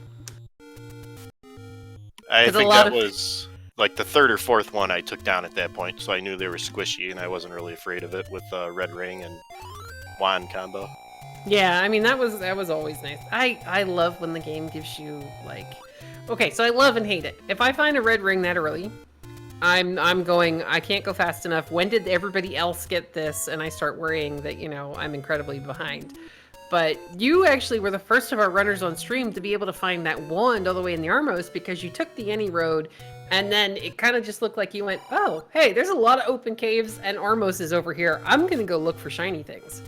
S4: I think that was like the third or fourth one I took down at that point, so I knew they were squishy, and I wasn't really afraid of it with Red Ring and Wand combo.
S2: Yeah, I mean that was always nice. I love when the game gives you like, okay, so I love and hate it. If I find a red ring that early, I'm going, I can't go fast enough. When did everybody else get this? And I start worrying that, you know, I'm incredibly behind. But you actually were the first of our runners on stream to be able to find that wand all the way in the Armos because you took the any road, and then it kind of just looked like you went, oh, hey, there's a lot of open caves and Armos is over here. I'm going to go look for shiny things.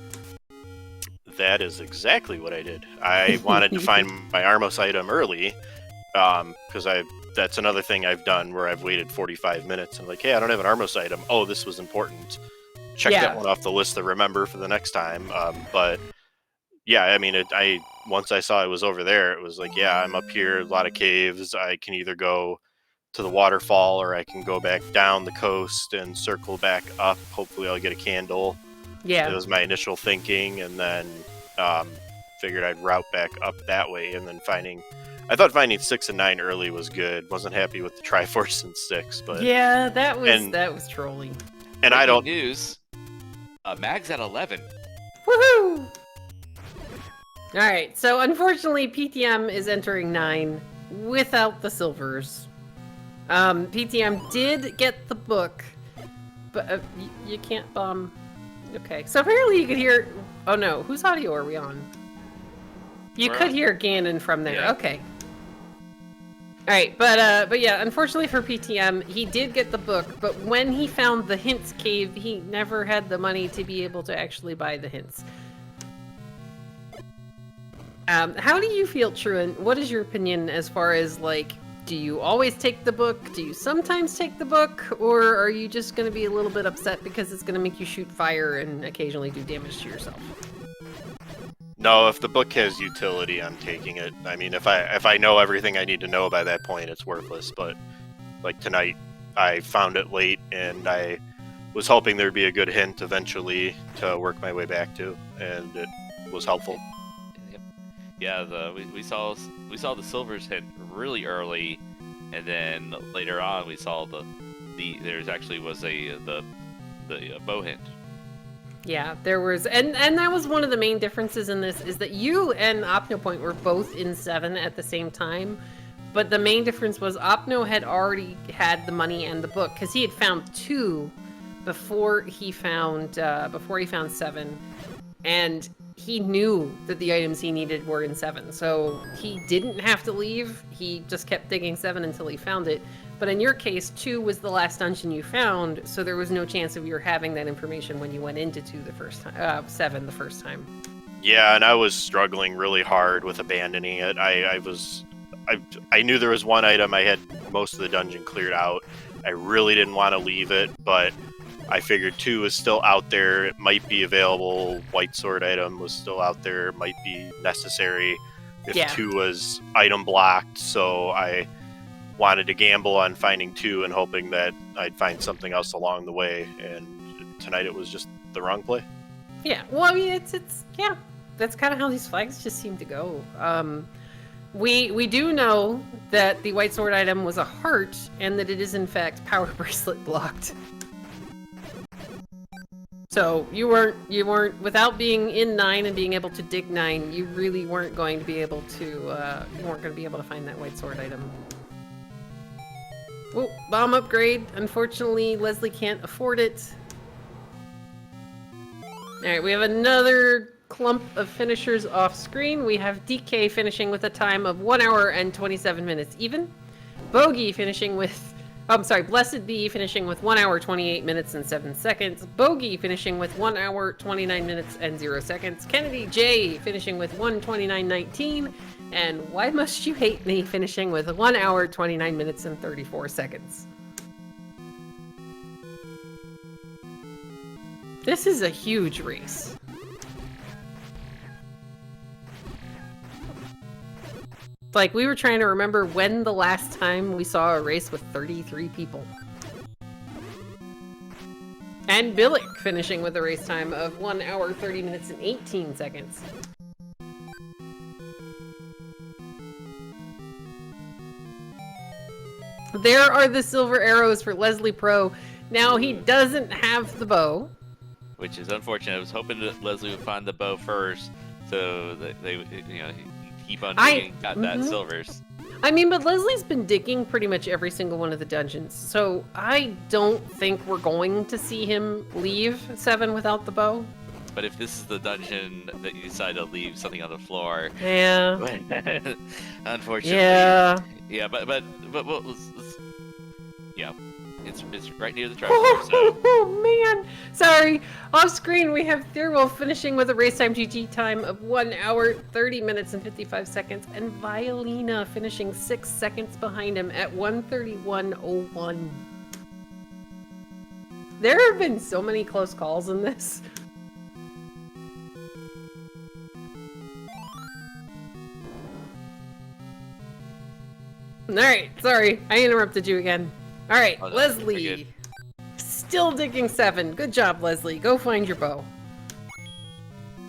S4: That is exactly what I did. I wanted to find my Armos item early because that's another thing I've done where I've waited 45 minutes and like, hey, I don't have an Armos item. Oh, this was important. Check that one off the list to remember for the next time. But yeah, I mean, once I saw it was over there, it was like, yeah, I'm up here, a lot of caves. I can either go to the waterfall or I can go back down the coast and circle back up. Hopefully I'll get a candle.
S2: Yeah.
S4: It was my initial thinking, and then figured I'd route back up that way, and then I thought finding 6 and 9 early was good. Wasn't happy with the Triforce and 6, but
S2: yeah, that was trolling.
S4: And I don't
S1: news. Mag's at 11.
S2: Woohoo! All right, so unfortunately, PTM is entering 9 without the silvers. PTM did get the book, but you can't bomb. Okay, so apparently you could hear. Oh no, whose audio are we on? You could hear Ganon from there.
S1: Yeah.
S2: Okay. All right, but yeah, unfortunately for PTM, he did get the book, but when he found the hints cave, he never had the money to be able to actually buy the hints. How do you feel, Truan? What is your opinion as far as, like, do you always take the book? Do you sometimes take the book? Or are you just going to be a little bit upset because it's going to make you shoot fire and occasionally do damage to yourself?
S4: No, if the book has utility, I'm taking it. I mean, if I know everything I need to know by that point, it's worthless. But, like, tonight, I found it late, and I was hoping there'd be a good hint eventually to work my way back to, and it was helpful.
S1: Yeah, we saw the silvers hit really early, and then later on we saw the bow hint.
S2: Yeah, there was, and that was one of the main differences in this, is that you and OpnoPoint were both in 7 at the same time, but the main difference was Opno had already had the money and the book, because he had found 2 before he found 7, and he knew that the items he needed were in 7, so he didn't have to leave. He just kept digging 7 until he found it. But in your case, 2 was the last dungeon you found, so there was no chance of your having that information when you went into 7 the first time.
S4: Yeah, and I was struggling really hard with abandoning it. I knew there was one item. I had most of the dungeon cleared out. I really didn't want to leave it, but I figured 2 is still out there. It might be available. White sword item was still out there. It might be necessary if 2 was item blocked. So I wanted to gamble on finding 2 and hoping that I'd find something else along the way. And tonight it was just the wrong play. Yeah,
S2: well, I mean, it's that's kind of how these flags just seem to go. We do know that the white sword item was a heart, and that it is in fact power bracelet blocked. So you weren't without being in 9 and being able to dig 9, you really weren't going to be able to you weren't going to be able to find that white sword item. Oh, bomb upgrade. Unfortunately, Leslie can't afford it. Alright, we have another clump of finishers off screen. We have DK finishing with a time of 1 hour and 27 minutes even. Bogey finishing with... I'm sorry, Blessed Bee finishing with 1 hour, 28 minutes and 7 seconds. Bogey finishing with 1 hour, 29 minutes and 0 seconds. Kennedy J finishing with 1:29:19. And Why Must You Hate Me finishing with 1 hour, 29 minutes and 34 seconds. This is a huge race. Like, we were trying to remember when the last time we saw a race with 33 people. And Billick finishing with a race time of 1 hour, 30 minutes and 18 seconds. There are the silver arrows for Leslie Pro. Now he doesn't have the bow.
S1: Which is unfortunate. I was hoping that Leslie would find the bow first, so that they, keep on digging, got that silvers.
S2: I mean, but Leslie's been digging pretty much every single one of the dungeons, so I don't think we're going to see him leave 7 without the bow.
S1: But if this is the dungeon that you decide to leave something on the floor,
S2: Yeah.
S1: unfortunately,
S2: Yeah.
S1: but well, yeah, it's right near the Triforce. So.
S2: Oh man! Sorry. Off screen we have Thirlwolf finishing with a race time GG time of 1 hour, 30 minutes and 55 seconds, and Violina finishing 6 seconds behind him at 1:31:01. There have been so many close calls in this. Alright, sorry. I interrupted you again. Alright,
S1: Oh, no,
S2: Leslie.
S1: you're good.
S2: Still digging 7. Good job, Leslie. Go find your bow.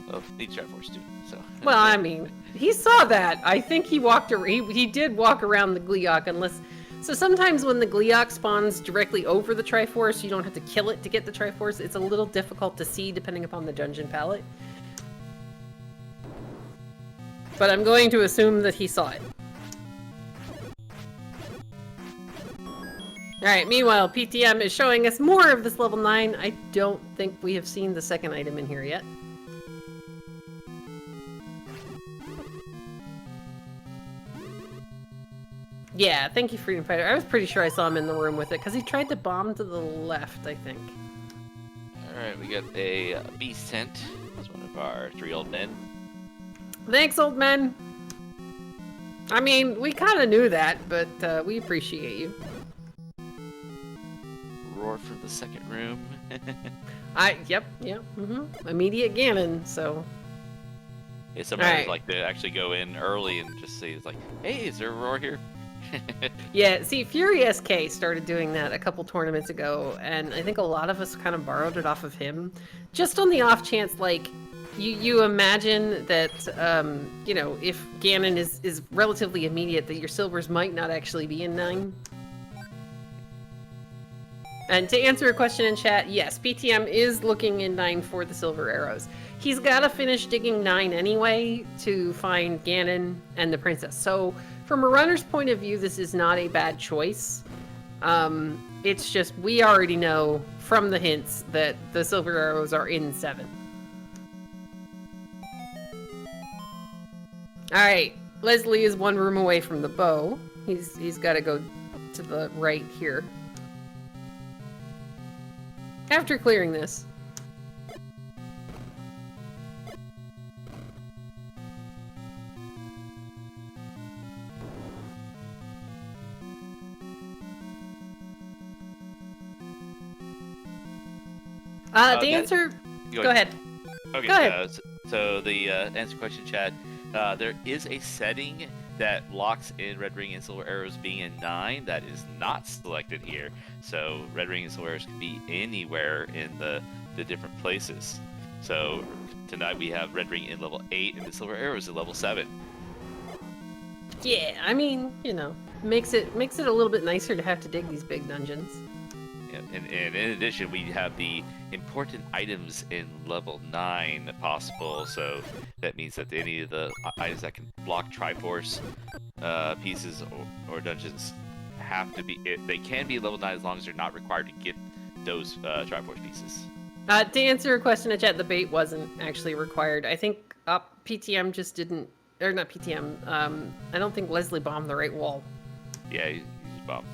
S1: Well, need Triforce too. So.
S2: Well, I mean, he saw that. I think he walked. He did walk around the Gleeok, unless. So sometimes when the Gleeok spawns directly over the Triforce, you don't have to kill it to get the Triforce. It's a little difficult to see depending upon the dungeon palette. But I'm going to assume that he saw it. Alright, meanwhile, PTM is showing us more of this level 9. I don't think we have seen the second item in here yet. Yeah, thank you, Freedom Fighter. I was pretty sure I saw him in the room with it, because he tried to bomb to the left, I think.
S1: Alright, we got a beast tent. It's one of our 3 old men.
S2: Thanks, old man! I mean, we kind of knew that, but we appreciate you.
S1: Roar from the second room.
S2: Yep, immediate Ganon, so...
S1: Yeah, sometimes
S2: Alright.
S1: like to actually go in early and just say, it's like, hey, is there a roar here?
S2: Yeah, see, Fury SK started doing that a couple tournaments ago, and I think a lot of us kind of borrowed it off of him. Just on the off chance, like, you imagine that, if Ganon is relatively immediate, that your silvers might not actually be in 9. And to answer a question in chat, yes, PTM is looking in 9 for the silver arrows. He's got to finish digging 9 anyway to find Ganon and the princess. So, from a runner's point of view, this is not a bad choice. It's just, we already know from the hints that the silver arrows are in 7. Alright, Leslie is 1 room away from the bow. He's got to go to the right here. After clearing this. The answer... Go ahead.
S1: Okay,
S2: Go ahead.
S1: So the answer question chat, there is a setting that locks in Red Ring and Silver Arrows being in 9 that is not selected here. So Red Ring and Silver Arrows can be anywhere in the different places. So tonight we have Red Ring in level 8 and the Silver Arrows in level 7.
S2: Yeah, I mean, you know, makes it a little bit nicer to have to dig these big dungeons.
S1: Yeah, and in addition, we have the important items in level 9 possible. So that means that any of the items that can block Triforce pieces or dungeons have to be. They can be level 9 as long as they're not required to get those Triforce pieces.
S2: To answer a question in chat, the bait wasn't actually required. I think PTM just didn't, or not PTM. I don't think Leslie bombed the right wall.
S1: Yeah, he's bomb.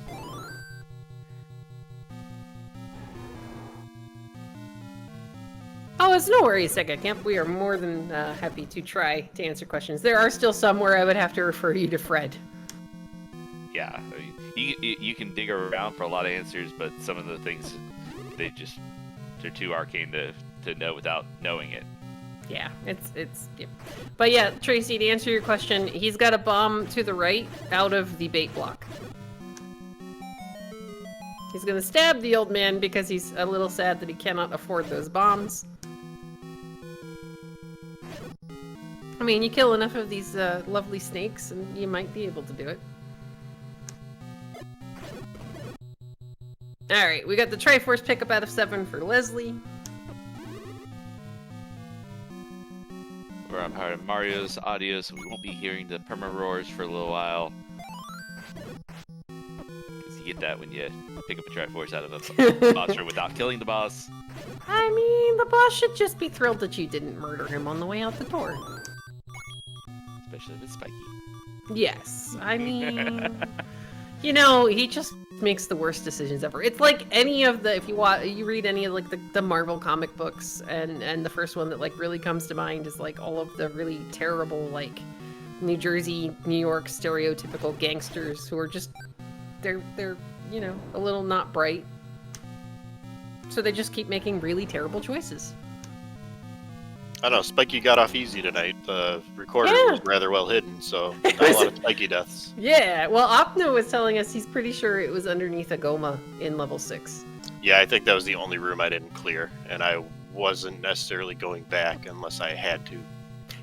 S2: Oh, it's no worries, Sega Camp. We are more than happy to try to answer questions. There are still some where I would have to refer you to Fred.
S1: Yeah, I mean, you can dig around for a lot of answers, but some of the things they're too arcane to know without knowing it.
S2: Yeah, it's yeah. But yeah, Tracy, to answer your question, he's got a bomb to the right out of the bait block. He's gonna stab the old man because he's a little sad that he cannot afford those bombs. I mean, you kill enough of these lovely snakes and you might be able to do it. Alright, we got the Triforce pickup out of 7 for Leslie.
S1: We're on part of Mario's audio, so we won't be hearing the perma roars for a little while. Because you get that when you pick up a Triforce out of a monster without killing the boss.
S2: I mean, the boss should just be thrilled that you didn't murder him on the way out the door.
S1: Especially if it's spiky.
S2: Yes, I mean, you know, he just makes the worst decisions ever. It's like any of the, if you read any of like the Marvel comic books, and the first one that like really comes to mind is like all of the really terrible like New Jersey, New York stereotypical gangsters who are just they're you know a little not bright, so they just keep making really terrible choices.
S4: I don't know, Spiky got off easy tonight. The recorder was rather well hidden, so not a lot of Spiky deaths.
S2: Yeah, well, Opno was telling us he's pretty sure it was underneath a Goma in level 6.
S4: Yeah, I think that was the only room I didn't clear, and I wasn't necessarily going back unless I had to.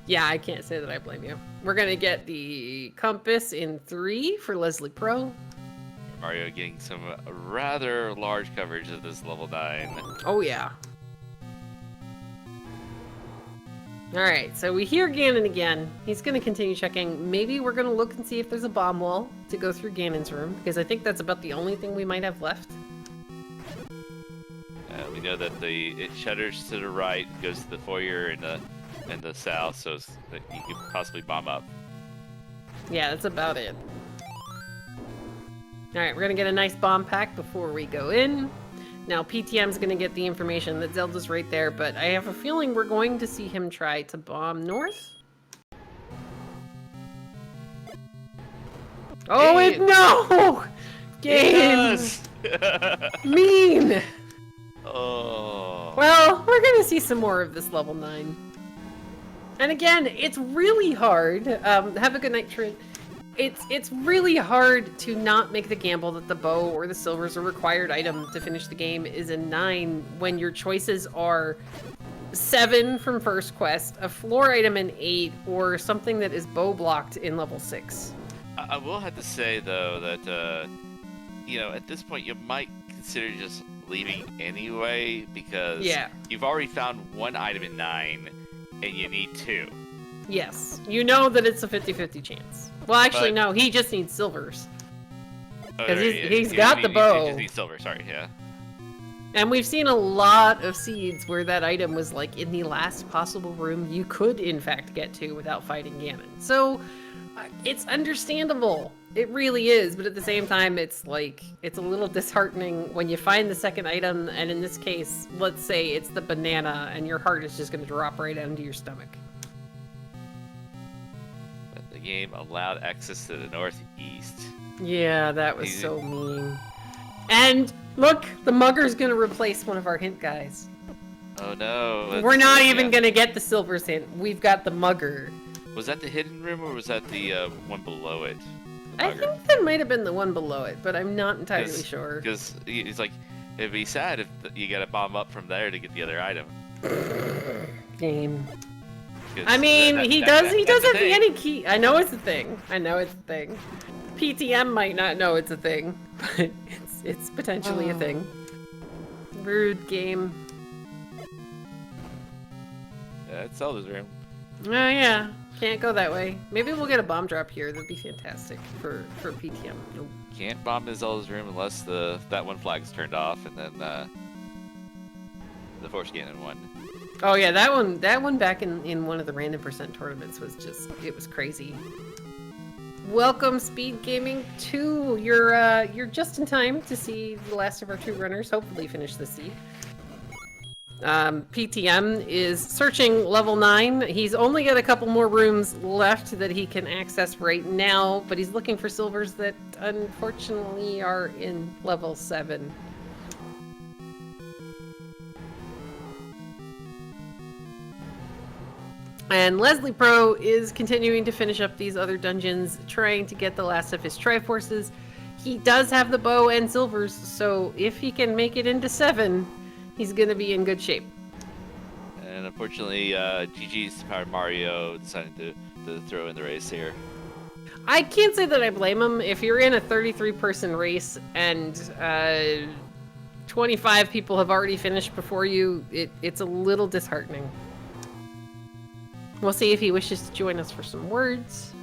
S2: Yeah, I can't say that I blame you. We're gonna get the compass in 3 for Leslie Pro.
S1: Mario getting some rather large coverage of this level 9.
S2: Oh yeah. Alright, so we hear Ganon again. He's going to continue checking. Maybe we're going to look and see if there's a bomb wall to go through Ganon's room, because I think that's about the only thing we might have left.
S1: We know that it shutters to the right, goes to the foyer in the south, so that you could possibly bomb up.
S2: Yeah, that's about it. Alright, we're going to get a nice bomb pack before we go in. Now, PTM's going to get the information that Zelda's right there, but I have a feeling we're going to see him try to bomb north. Oh, no! Game! Mean!
S1: Oh.
S2: Well, we're going to see some more of this level 9. And again, it's really hard. Have a good night, Trent. It's really hard to not make the gamble that the bow or the silver's a required item to finish the game is in 9 when your choices are 7 from first quest, a floor item in 8, or something that is bow blocked in level 6.
S1: I will have to say though that you know, at this point you might consider just leaving anyway, because you've already found 1 item in 9 and you need 2.
S2: Yes, you know that it's a 50-50 chance. Well, actually, no, he just needs silvers. Because he's got the bow.
S1: He just needs silver, sorry, yeah.
S2: And we've seen a lot of seeds where that item was like in the last possible room you could in fact get to without fighting Ganon. So it's understandable. It really is, but at the same time it's like it's a little disheartening when you find the second item, and in this case, let's say it's the banana and your heart is just going to drop right into your stomach.
S1: But the game allowed access to the northeast.
S2: Yeah, that was so mean. And look, the mugger's gonna replace one of our hint guys.
S1: Oh no.
S2: We're not even gonna get the silver's hint. We've got the mugger.
S1: Was that the hidden room or was that the one below it?
S2: I think that might have been the one below it, but I'm not entirely sure.
S1: Because he's like, it'd be sad if you gotta bomb up from there to get the other item.
S2: Game. I mean, he does
S1: that's
S2: have
S1: the
S2: the
S1: thing.
S2: any key. I know it's a thing. PTM might not know it's a thing, but it's potentially a thing. Rude game.
S1: It's Zelda's room.
S2: Oh yeah, can't go that way. Maybe we'll get a bomb drop here. That'd be fantastic for PTM. Nope.
S1: Can't bomb the Zelda's room unless that one flag is turned off, and then the force cannon one.
S2: Oh yeah, that one back in one of the random percent tournaments was it was crazy. Welcome Speed Gaming 2. You're just in time to see the last of our 2 runners hopefully finish the seed. PTM is searching level 9. He's only got a couple more rooms left that he can access right now, but he's looking for silvers that unfortunately are in level 7. And Leslie Pro is continuing to finish up these other dungeons, trying to get the last of his Triforces. He does have the bow and silvers, so if he can make it into 7, he's going to be in good shape.
S1: And unfortunately, GG's Power Mario deciding to throw in the race here.
S2: I can't say that I blame him. If you're in a 33-person race and 25 people have already finished before you, it's a little disheartening. We'll see if he wishes to join us for some words.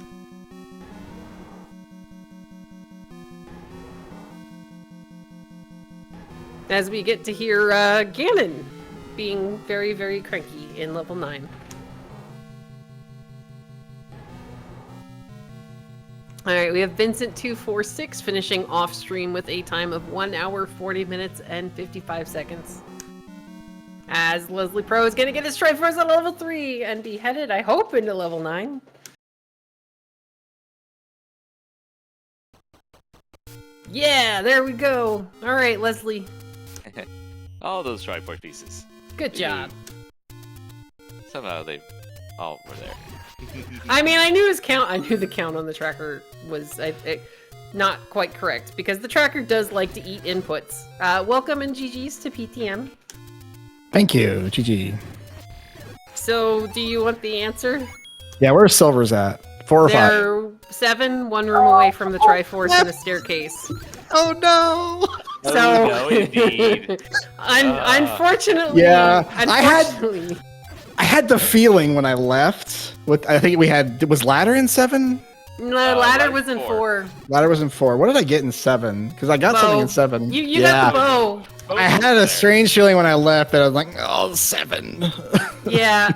S2: As we get to hear Ganon being very, very cranky in level 9. Alright, we have Vincent246 finishing off stream with a time of 1 hour, 40 minutes, and 55 seconds. As Leslie Pro is going to get his Triforce at level 3 and be headed, I hope, into level 9. Yeah, there we go. All right, Leslie.
S1: All those Triforce pieces.
S2: Good job.
S1: Somehow they all were there.
S2: I mean, I knew his count. I knew the count on the tracker was not quite correct because the tracker does like to eat inputs. Welcome and GG's to PTM.
S5: Thank you, GG.
S2: So, do you want the answer?
S5: Yeah, where's silvers at? 4 or 5?
S2: They're 7, 1 room away from the Triforce and a staircase.
S5: Oh no!
S2: So,
S1: no, indeed.
S2: Unfortunately,
S5: Yeah,
S2: unfortunately,
S5: I had the feeling when I left. I think was ladder in 7?
S2: no, ladder
S1: ladder
S2: was in
S1: 4.
S2: 4.
S5: Ladder was in 4. What did I get in 7? Because I got something in 7.
S2: You got the bow.
S5: I had a strange feeling when I left that I was like, oh, 7.
S2: Yeah,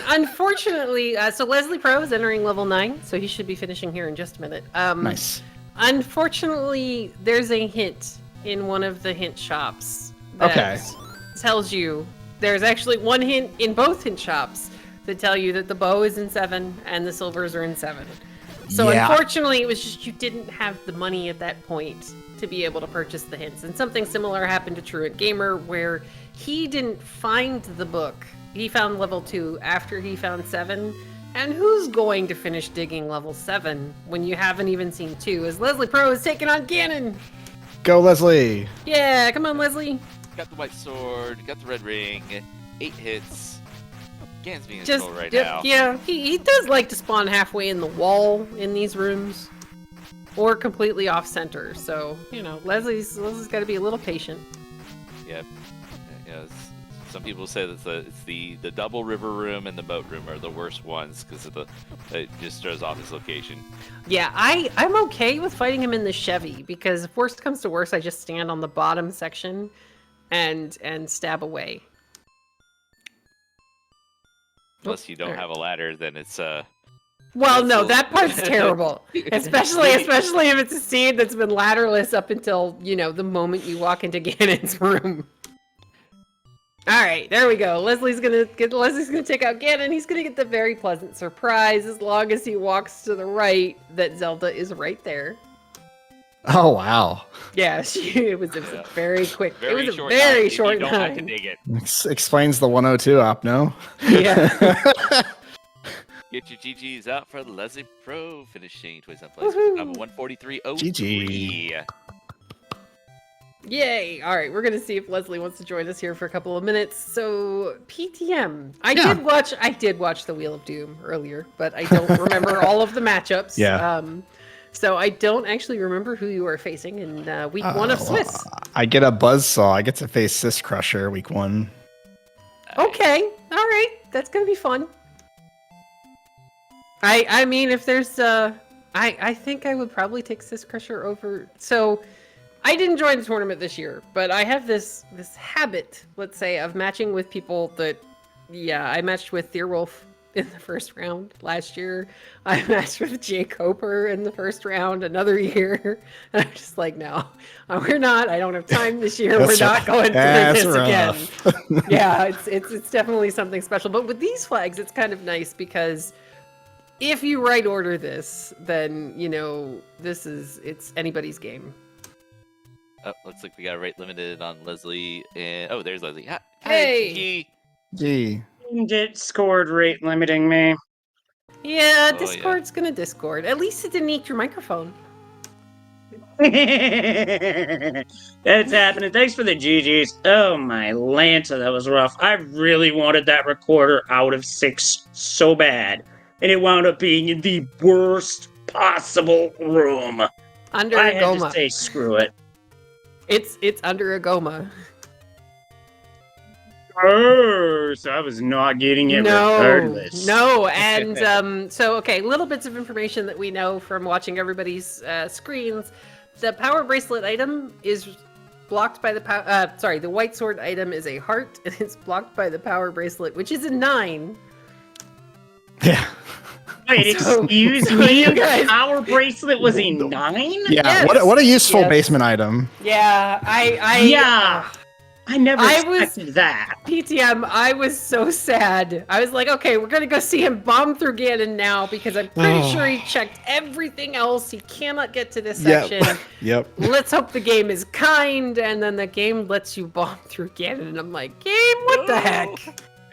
S2: unfortunately, so Leslie Pro is entering level 9, so he should be finishing here in just a minute.
S5: Nice.
S2: Unfortunately, there's a hint in one of the hint shops that tells you there's actually one hint in both hint shops that tell you that the bow is in 7 and the silvers are in 7. So
S5: Yeah.
S2: unfortunately, it was just you didn't have the money at that point to be able to purchase the hints. And something similar happened to Truant Gamer, where he didn't find the book. He found level 2 after he found 7. And who's going to finish digging level 7 when you haven't even seen 2? As Leslie Pro is taking on Ganon.
S5: Go, Leslie.
S2: Yeah, come on, Leslie.
S1: Got the white sword, got the red ring, 8 hits. Ganon's being in
S2: Just
S1: control right now.
S2: yeah, he does like to spawn halfway in the wall in these rooms, or completely off center. So you know, Leslie's got to be a little patient.
S1: Yep. Yeah, some people say that it's the double river room and the boat room are the worst ones because it just throws off his location.
S2: Yeah, I'm okay with fighting him in the Chevy because if worst comes to worst, I just stand on the bottom section and stab away.
S1: Unless you don't have a ladder, then it's
S2: Well,
S1: That's
S2: no,
S1: a-
S2: that part's terrible. Especially if it's a seed that's been ladderless up until, you know, the moment you walk into Ganon's room. All right, there we go. Leslie's gonna take out Ganon. He's gonna get the very pleasant surprise as long as he walks to the right that Zelda is right there.
S5: Oh, wow.
S2: Yeah, it was a very quick. It was a
S1: short
S2: very
S1: night.
S2: short
S1: You don't have to
S2: time.
S1: dig it.
S5: Explains the 102 op, no?
S2: Yeah.
S1: Get your GGs out for the Leslie Pro finishing 27th place.
S2: Woohoo.
S1: I'm 143.03.
S5: GG.
S2: Yay! All right, we're gonna see if Leslie wants to join us here for a couple of minutes. So PTM, I
S5: Yeah.
S2: did watch the Wheel of Doom earlier, but I don't remember all of the matchups.
S5: Yeah.
S2: So I don't actually remember who you are facing in week 1 of
S5: well,
S2: Swiss.
S5: I get a buzzsaw. I get to face Sis Crusher week 1.
S2: Okay, all right, that's gonna be fun. I mean, if there's I think I would probably take Sis Crusher over. So I didn't join the tournament this year, but I have this habit, let's say, of matching with people that, yeah, I matched with Theorwolf in the first round last year. I matched with Jay Coper in the first round another year. And I'm just like, no, we're not. I don't have time this year. We're
S5: That's
S2: not going through
S5: that's
S2: this again.
S5: rough.
S2: Yeah, it's definitely something special. But with these flags, it's kind of nice because if you right order this, then, you know, it's anybody's game.
S1: Oh, looks like we got a rate limited on Leslie. And oh, there's Leslie. Hi,
S2: Hey!
S1: Kiki.
S5: Gee.
S6: Discord rate limiting me.
S2: Yeah,
S1: Oh,
S2: Discord's gonna Discord. At least it didn't eat your microphone.
S6: That's happening. Thanks for the GGs. Oh my Lanta, that was rough. I really wanted that recorder out of 6 so bad. And it wound up being in the worst possible room.
S2: Under
S6: I
S2: a
S6: had to
S2: Goma.
S6: say screw it.
S2: It's under a Goma.
S6: Oh, so I was not getting it regardless.
S2: No, and so okay, little bits of information that we know from watching everybody's screens. The power bracelet item is blocked by the the white sword item is a heart, and it's blocked by the power bracelet, which is a 9.
S5: Yeah.
S6: Wait,
S2: So-
S6: excuse
S2: so
S6: me?
S2: you guys-
S6: Our bracelet was a 9?
S5: Yeah.
S2: Yes.
S5: What a useful
S2: Yes.
S5: basement item.
S2: Yeah,
S6: Yeah. I never
S2: I was-
S6: expected that.
S2: PTM, I was so sad. I was like, okay, we're gonna go see him bomb through Ganon now because I'm pretty
S5: Oh.
S2: sure he checked everything else. He cannot get to this
S5: Yep.
S2: section.
S5: Yep.
S2: Let's hope the game is kind, and then the game lets you bomb through Ganon. And I'm like, game, what the heck?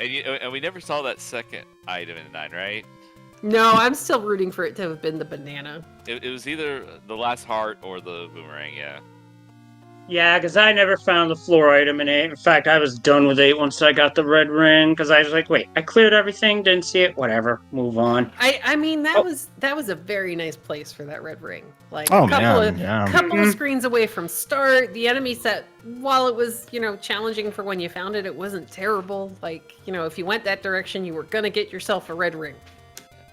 S1: And we never saw that second item in the 9, right?
S2: No, I'm still rooting for it to have been the banana.
S1: It was either the last heart or the boomerang, yeah.
S6: Yeah, because I never found the floor item in 8. In fact, I was done with 8 once I got the red ring, because I was like, wait, I cleared everything, didn't see it, whatever, move on.
S2: I mean, that
S6: Oh.
S2: was a very nice place for that red ring. Like
S5: Oh
S2: a couple
S5: man.
S2: of
S5: Yeah.
S2: couple
S6: Mhm.
S2: of screens away from start. The enemy set, while it was, you know, challenging for when you found it, it wasn't terrible. Like, you know, if you went that direction, you were gonna get yourself a red ring.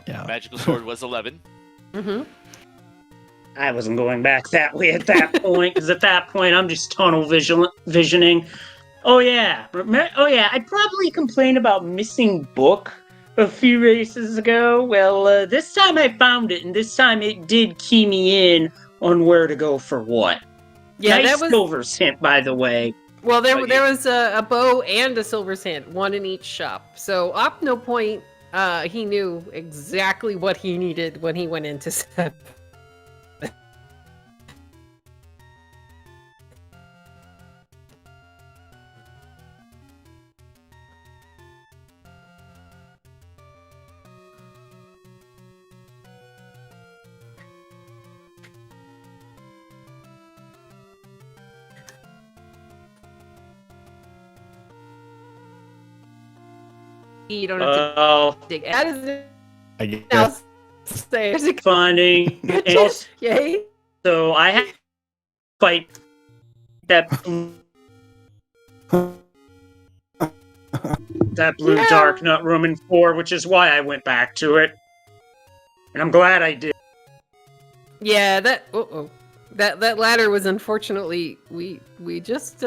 S5: Yeah.
S1: Magical sword was 11.
S2: Mm-hmm.
S6: I wasn't going back that way at that point, because at that point, I'm just tunnel visioning. Oh yeah, I probably complained about missing book a few races ago. Well, this time I found it, and this time it did key me in on where to go for what.
S2: Yeah,
S6: nice
S2: that was
S6: Silver's hint, by the way.
S2: well. There
S1: Oh,
S2: there was a bow and a silver's hand, one in each shop. So Opno Point, he knew exactly what he needed when he went into step. You don't have to
S6: Oh,
S2: dig. That is
S5: I guess.
S2: now stairs.
S6: funny. And also,
S2: Yay!
S6: I had to fight that blue
S2: Yeah.
S6: dark nut room in 4, which is why I went back to it. And I'm glad I did.
S2: Yeah, that ladder was unfortunately we just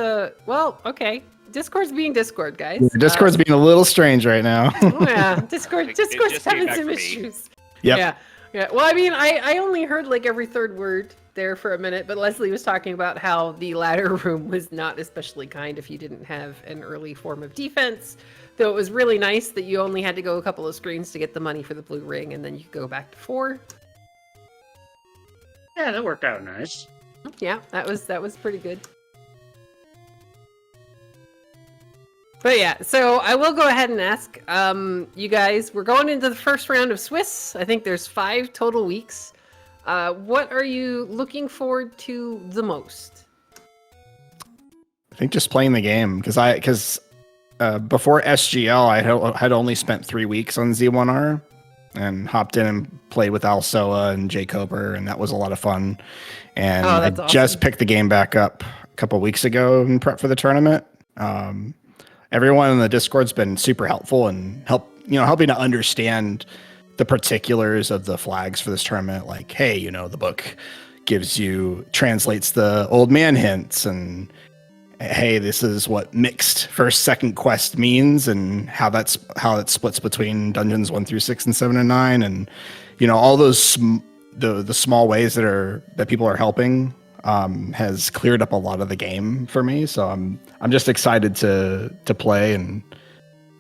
S2: well, okay. Discord's being Discord, guys.
S5: Discord's being a little strange right now.
S2: Oh yeah, Discord's
S1: It just came
S2: having
S1: back
S2: some
S1: for me.
S2: issues.
S5: Yep.
S2: Yeah. Well, I mean, I only heard like every third word there for a minute, but Leslie was talking about how the ladder room was not especially kind if you didn't have an early form of defense. Though it was really nice that you only had to go a couple of screens to get the money for the blue ring, and then you could go back to 4.
S6: Yeah, that worked out nice.
S2: Yeah, that was pretty good. But yeah, so I will go ahead and ask you guys, we're going into the first round of Swiss. I think there's 5 total weeks. What are you looking forward to the most?
S5: I think just playing the game because before SGL I had only spent 3 weeks on Z1R and hopped in and played with Alsoa and Jay Cober, and that was a lot of fun. And
S2: Oh,
S5: I
S2: that's
S5: just
S2: awesome.
S5: picked the game back up a couple weeks ago in prep for the tournament. Everyone in the Discord's been super helpful and helping to understand the particulars of the flags for this tournament. Like, hey, the book translates the old man hints, and hey, this is what mixed first second quest means, and how it splits between dungeons 1 through 6 and 7 and 9, and all those the small ways that people are helping has cleared up a lot of the game for me. So I'm just excited to play and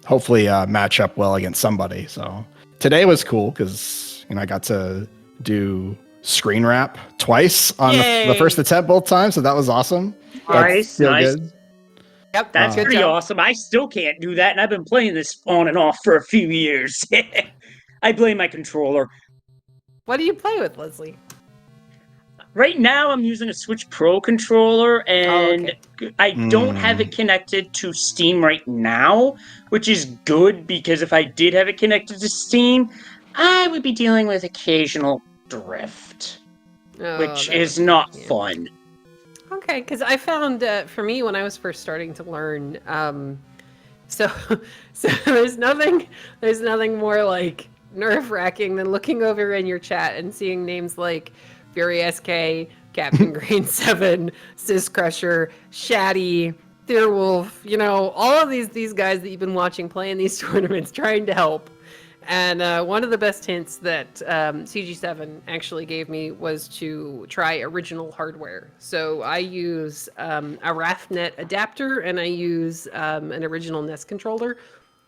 S5: hopefully match up well against somebody. So today was cool because I got to do screen wrap twice on the
S2: Yay!
S5: first attempt both times, so that was awesome.
S6: Nice,
S5: Feel
S6: nice.
S5: good.
S2: Yep,
S6: That's
S2: good
S6: pretty
S2: job.
S6: awesome. I still can't do that, and I've been playing this on and off for a few years. I blame my controller.
S2: What do you play with, Leslie?
S6: Right now, I'm using a Switch Pro controller, and I don't have it connected to Steam right now, which is good because if I did have it connected to Steam, I would be dealing with occasional drift, which is not fun.
S2: Okay, because I found for me when I was first starting to learn, so there's nothing more like nerve-wracking than looking over in your chat and seeing names like Fury SK, Captain Green 7, Sis Crusher, Shaddy, Deerwolf, all of these guys that you've been watching play in these tournaments trying to help. And one of the best hints that CG7 actually gave me was to try original hardware. So I use a RAFnet adapter, and I use an original NES controller,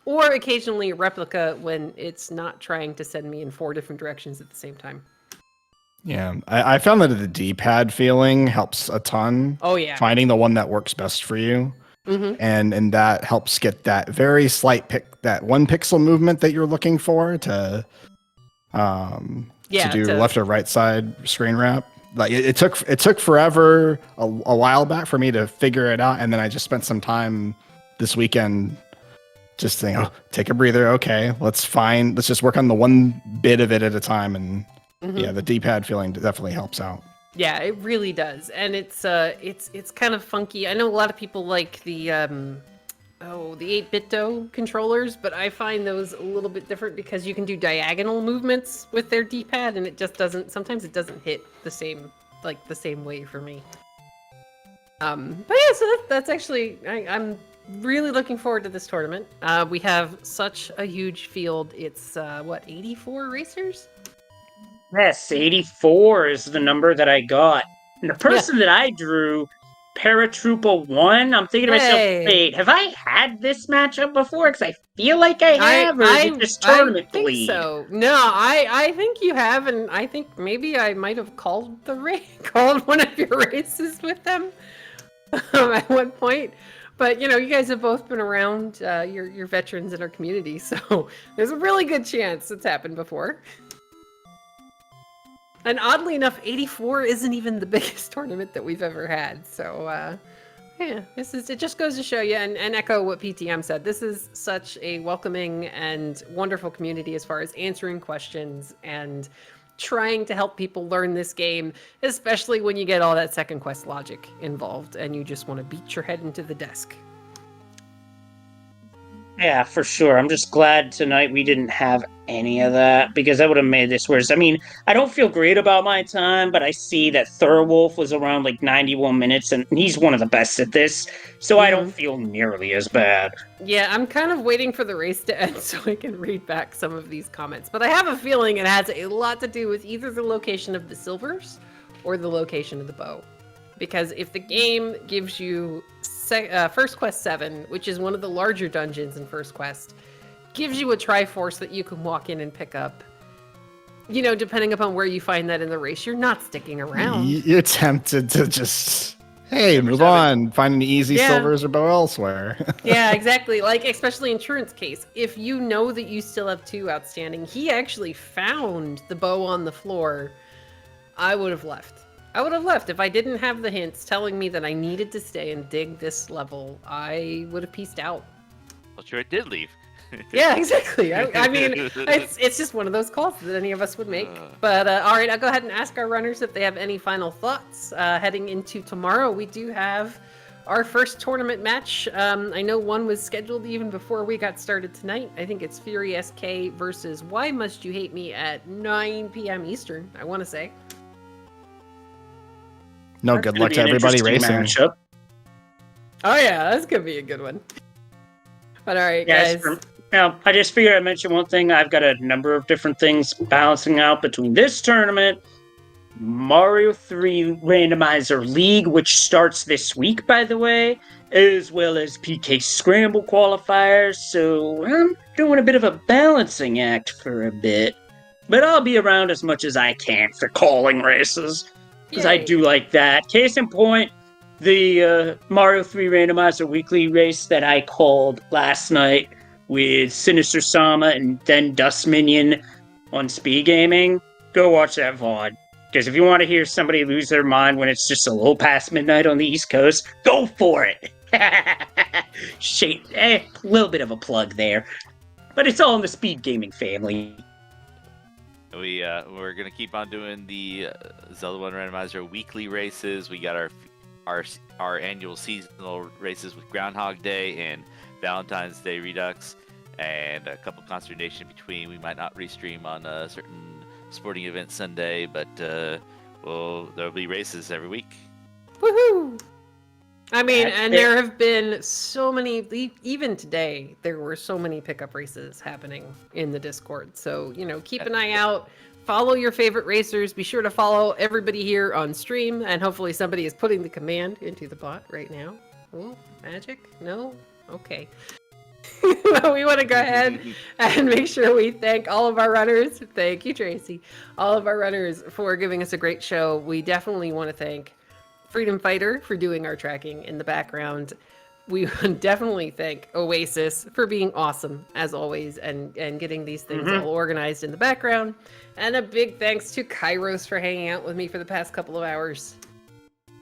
S2: or occasionally a replica when it's not trying to send me in 4 different directions at the same time.
S5: Yeah, I found that the D-pad feeling helps a ton.
S2: Oh, yeah.
S5: Finding the one that works best for you.
S2: Mm-hmm.
S5: And that helps get that very slight that 1 pixel movement that you're looking for to do left or right side screen wrap. Like it took forever a while back for me to figure it out, and then I just spent some time this weekend just thinking, take a breather. Okay, let's just work on the one bit of it at a time, and yeah, the D-pad feeling definitely helps out.
S2: Yeah, it really does, and it's kind of funky. I know a lot of people like the 8-bit controllers, but I find those a little bit different because you can do diagonal movements with their D-pad, and it just doesn't. Sometimes it doesn't hit the same way for me. But yeah, so that's actually I'm really looking forward to this tournament. We have such a huge field. It's 84 racers.
S6: Yes, 84 is the number that I got. And the person that I drew, Paratrooper 1, I'm thinking to myself, wait, have I had this matchup before? Because I feel like I have, or is it just tournament bleed?
S2: I think so. No, I think you have, and I think maybe I might have called one of your races with them at one point. But, you guys have both been around, you're veterans in our community, so there's a really good chance it's happened before. And oddly enough, 84 isn't even the biggest tournament that we've ever had. So, yeah, it just goes to show you, and echo what PTM said. This is such a welcoming and wonderful community as far as answering questions and trying to help people learn this game, especially when you get all that second quest logic involved and you just want to beat your head into the desk.
S6: Yeah, for sure. I'm just glad tonight we didn't have any of that, because that would have made this worse. I mean, I don't feel great about my time, but I see that Thurwolf was around like 91 minutes, and he's one of the best at this, so I don't feel nearly as bad.
S2: Yeah, I'm kind of waiting for the race to end so I can read back some of these comments, but I have a feeling it has a lot to do with either the location of the silvers or the location of the bow. Because if the game gives you First Quest 7, which is one of the larger dungeons in First Quest, gives you a Triforce that you can walk in and pick up, depending upon where you find that in the race, you're not sticking around.
S5: You're tempted to just, move on, find an easy silvers or bow elsewhere.
S2: Yeah, exactly. Like, especially in Truant's case, if you know that you still have 2 outstanding, he actually found the bow on the floor, I would have left. I would have left. If I didn't have the hints telling me that I needed to stay and dig this level, I would have pieced out.
S1: Well, sure, it did leave.
S2: Yeah, exactly. I mean, it's just one of those calls that any of us would make. But all right, I'll go ahead and ask our runners if they have any final thoughts. Heading into tomorrow, we do have our first tournament match. I know one was scheduled even before we got started tonight. I think it's Fury SK versus Why Must You Hate Me at 9 p.m. Eastern, I want to say.
S5: No,
S6: That's
S5: good
S6: gonna
S5: luck
S6: be
S5: to
S6: an
S5: everybody
S6: interesting
S5: racing.
S6: matchup.
S2: Oh yeah, that's going to be a good one. But all right,
S6: Yes,
S2: guys.
S6: now, I just figured I'd mention one thing. I've got a number of different things balancing out between this tournament, Mario 3 Randomizer League, which starts this week, by the way, as well as PK Scramble qualifiers. So I'm doing a bit of a balancing act for a bit. But I'll be around as much as I can for calling races, because I
S2: Yay.
S6: do like that. Case in point, the Mario 3 Randomizer weekly race that I called last night with Sinister Sama and then Dust Minion on Speed Gaming. Go watch that VOD. Because if you want to hear somebody lose their mind when it's just a little past midnight on the East Coast, go for it! Shit, little bit of a plug there. But it's all in the Speed Gaming family.
S1: We're gonna keep on doing the Zelda 1 Randomizer weekly races. We got our annual seasonal races with Groundhog Day and Valentine's Day Redux, and a couple consolidation between. We might not restream on a certain sporting event Sunday, but there'll be races every week.
S2: Woohoo! I mean,
S6: That's
S2: and
S6: it.
S2: there have been so many, even today, there were so many pickup races happening in the Discord. So, keep an eye out. Follow your favorite racers. Be sure to follow everybody here on stream. And hopefully somebody is putting the command into the bot right now. Oh, magic? No? Okay. Well, we want to go ahead and make sure we thank all of our runners. Thank you, Tracy. All of our runners for giving us a great show. We definitely want to thank Freedom Fighter for doing our tracking in the background. We would definitely thank Oasis for being awesome, as always, and getting these things all organized in the background. And a big thanks to Kairos for hanging out with me for the past couple of hours.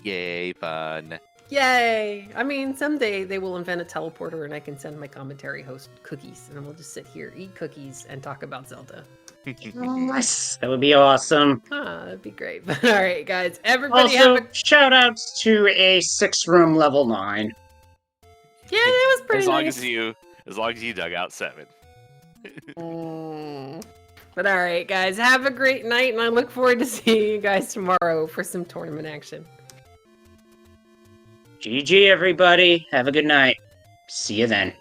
S1: Yay, fun.
S2: Yay! I mean, someday they will invent a teleporter and I can send my commentary host cookies, and we'll just sit here, eat cookies, and talk about Zelda.
S6: Yes, that would be awesome.
S2: That'd be great. But all right, guys, everybody
S6: Also,
S2: have a...
S6: shout outs to a 6-room level 9.
S2: Yeah, that was pretty
S1: as long
S2: nice.
S1: as long as you dug out 7.
S2: But all right, guys, have a great night, and I look forward to seeing you guys tomorrow for some tournament action.
S6: GG, everybody. Have a good night. See you then.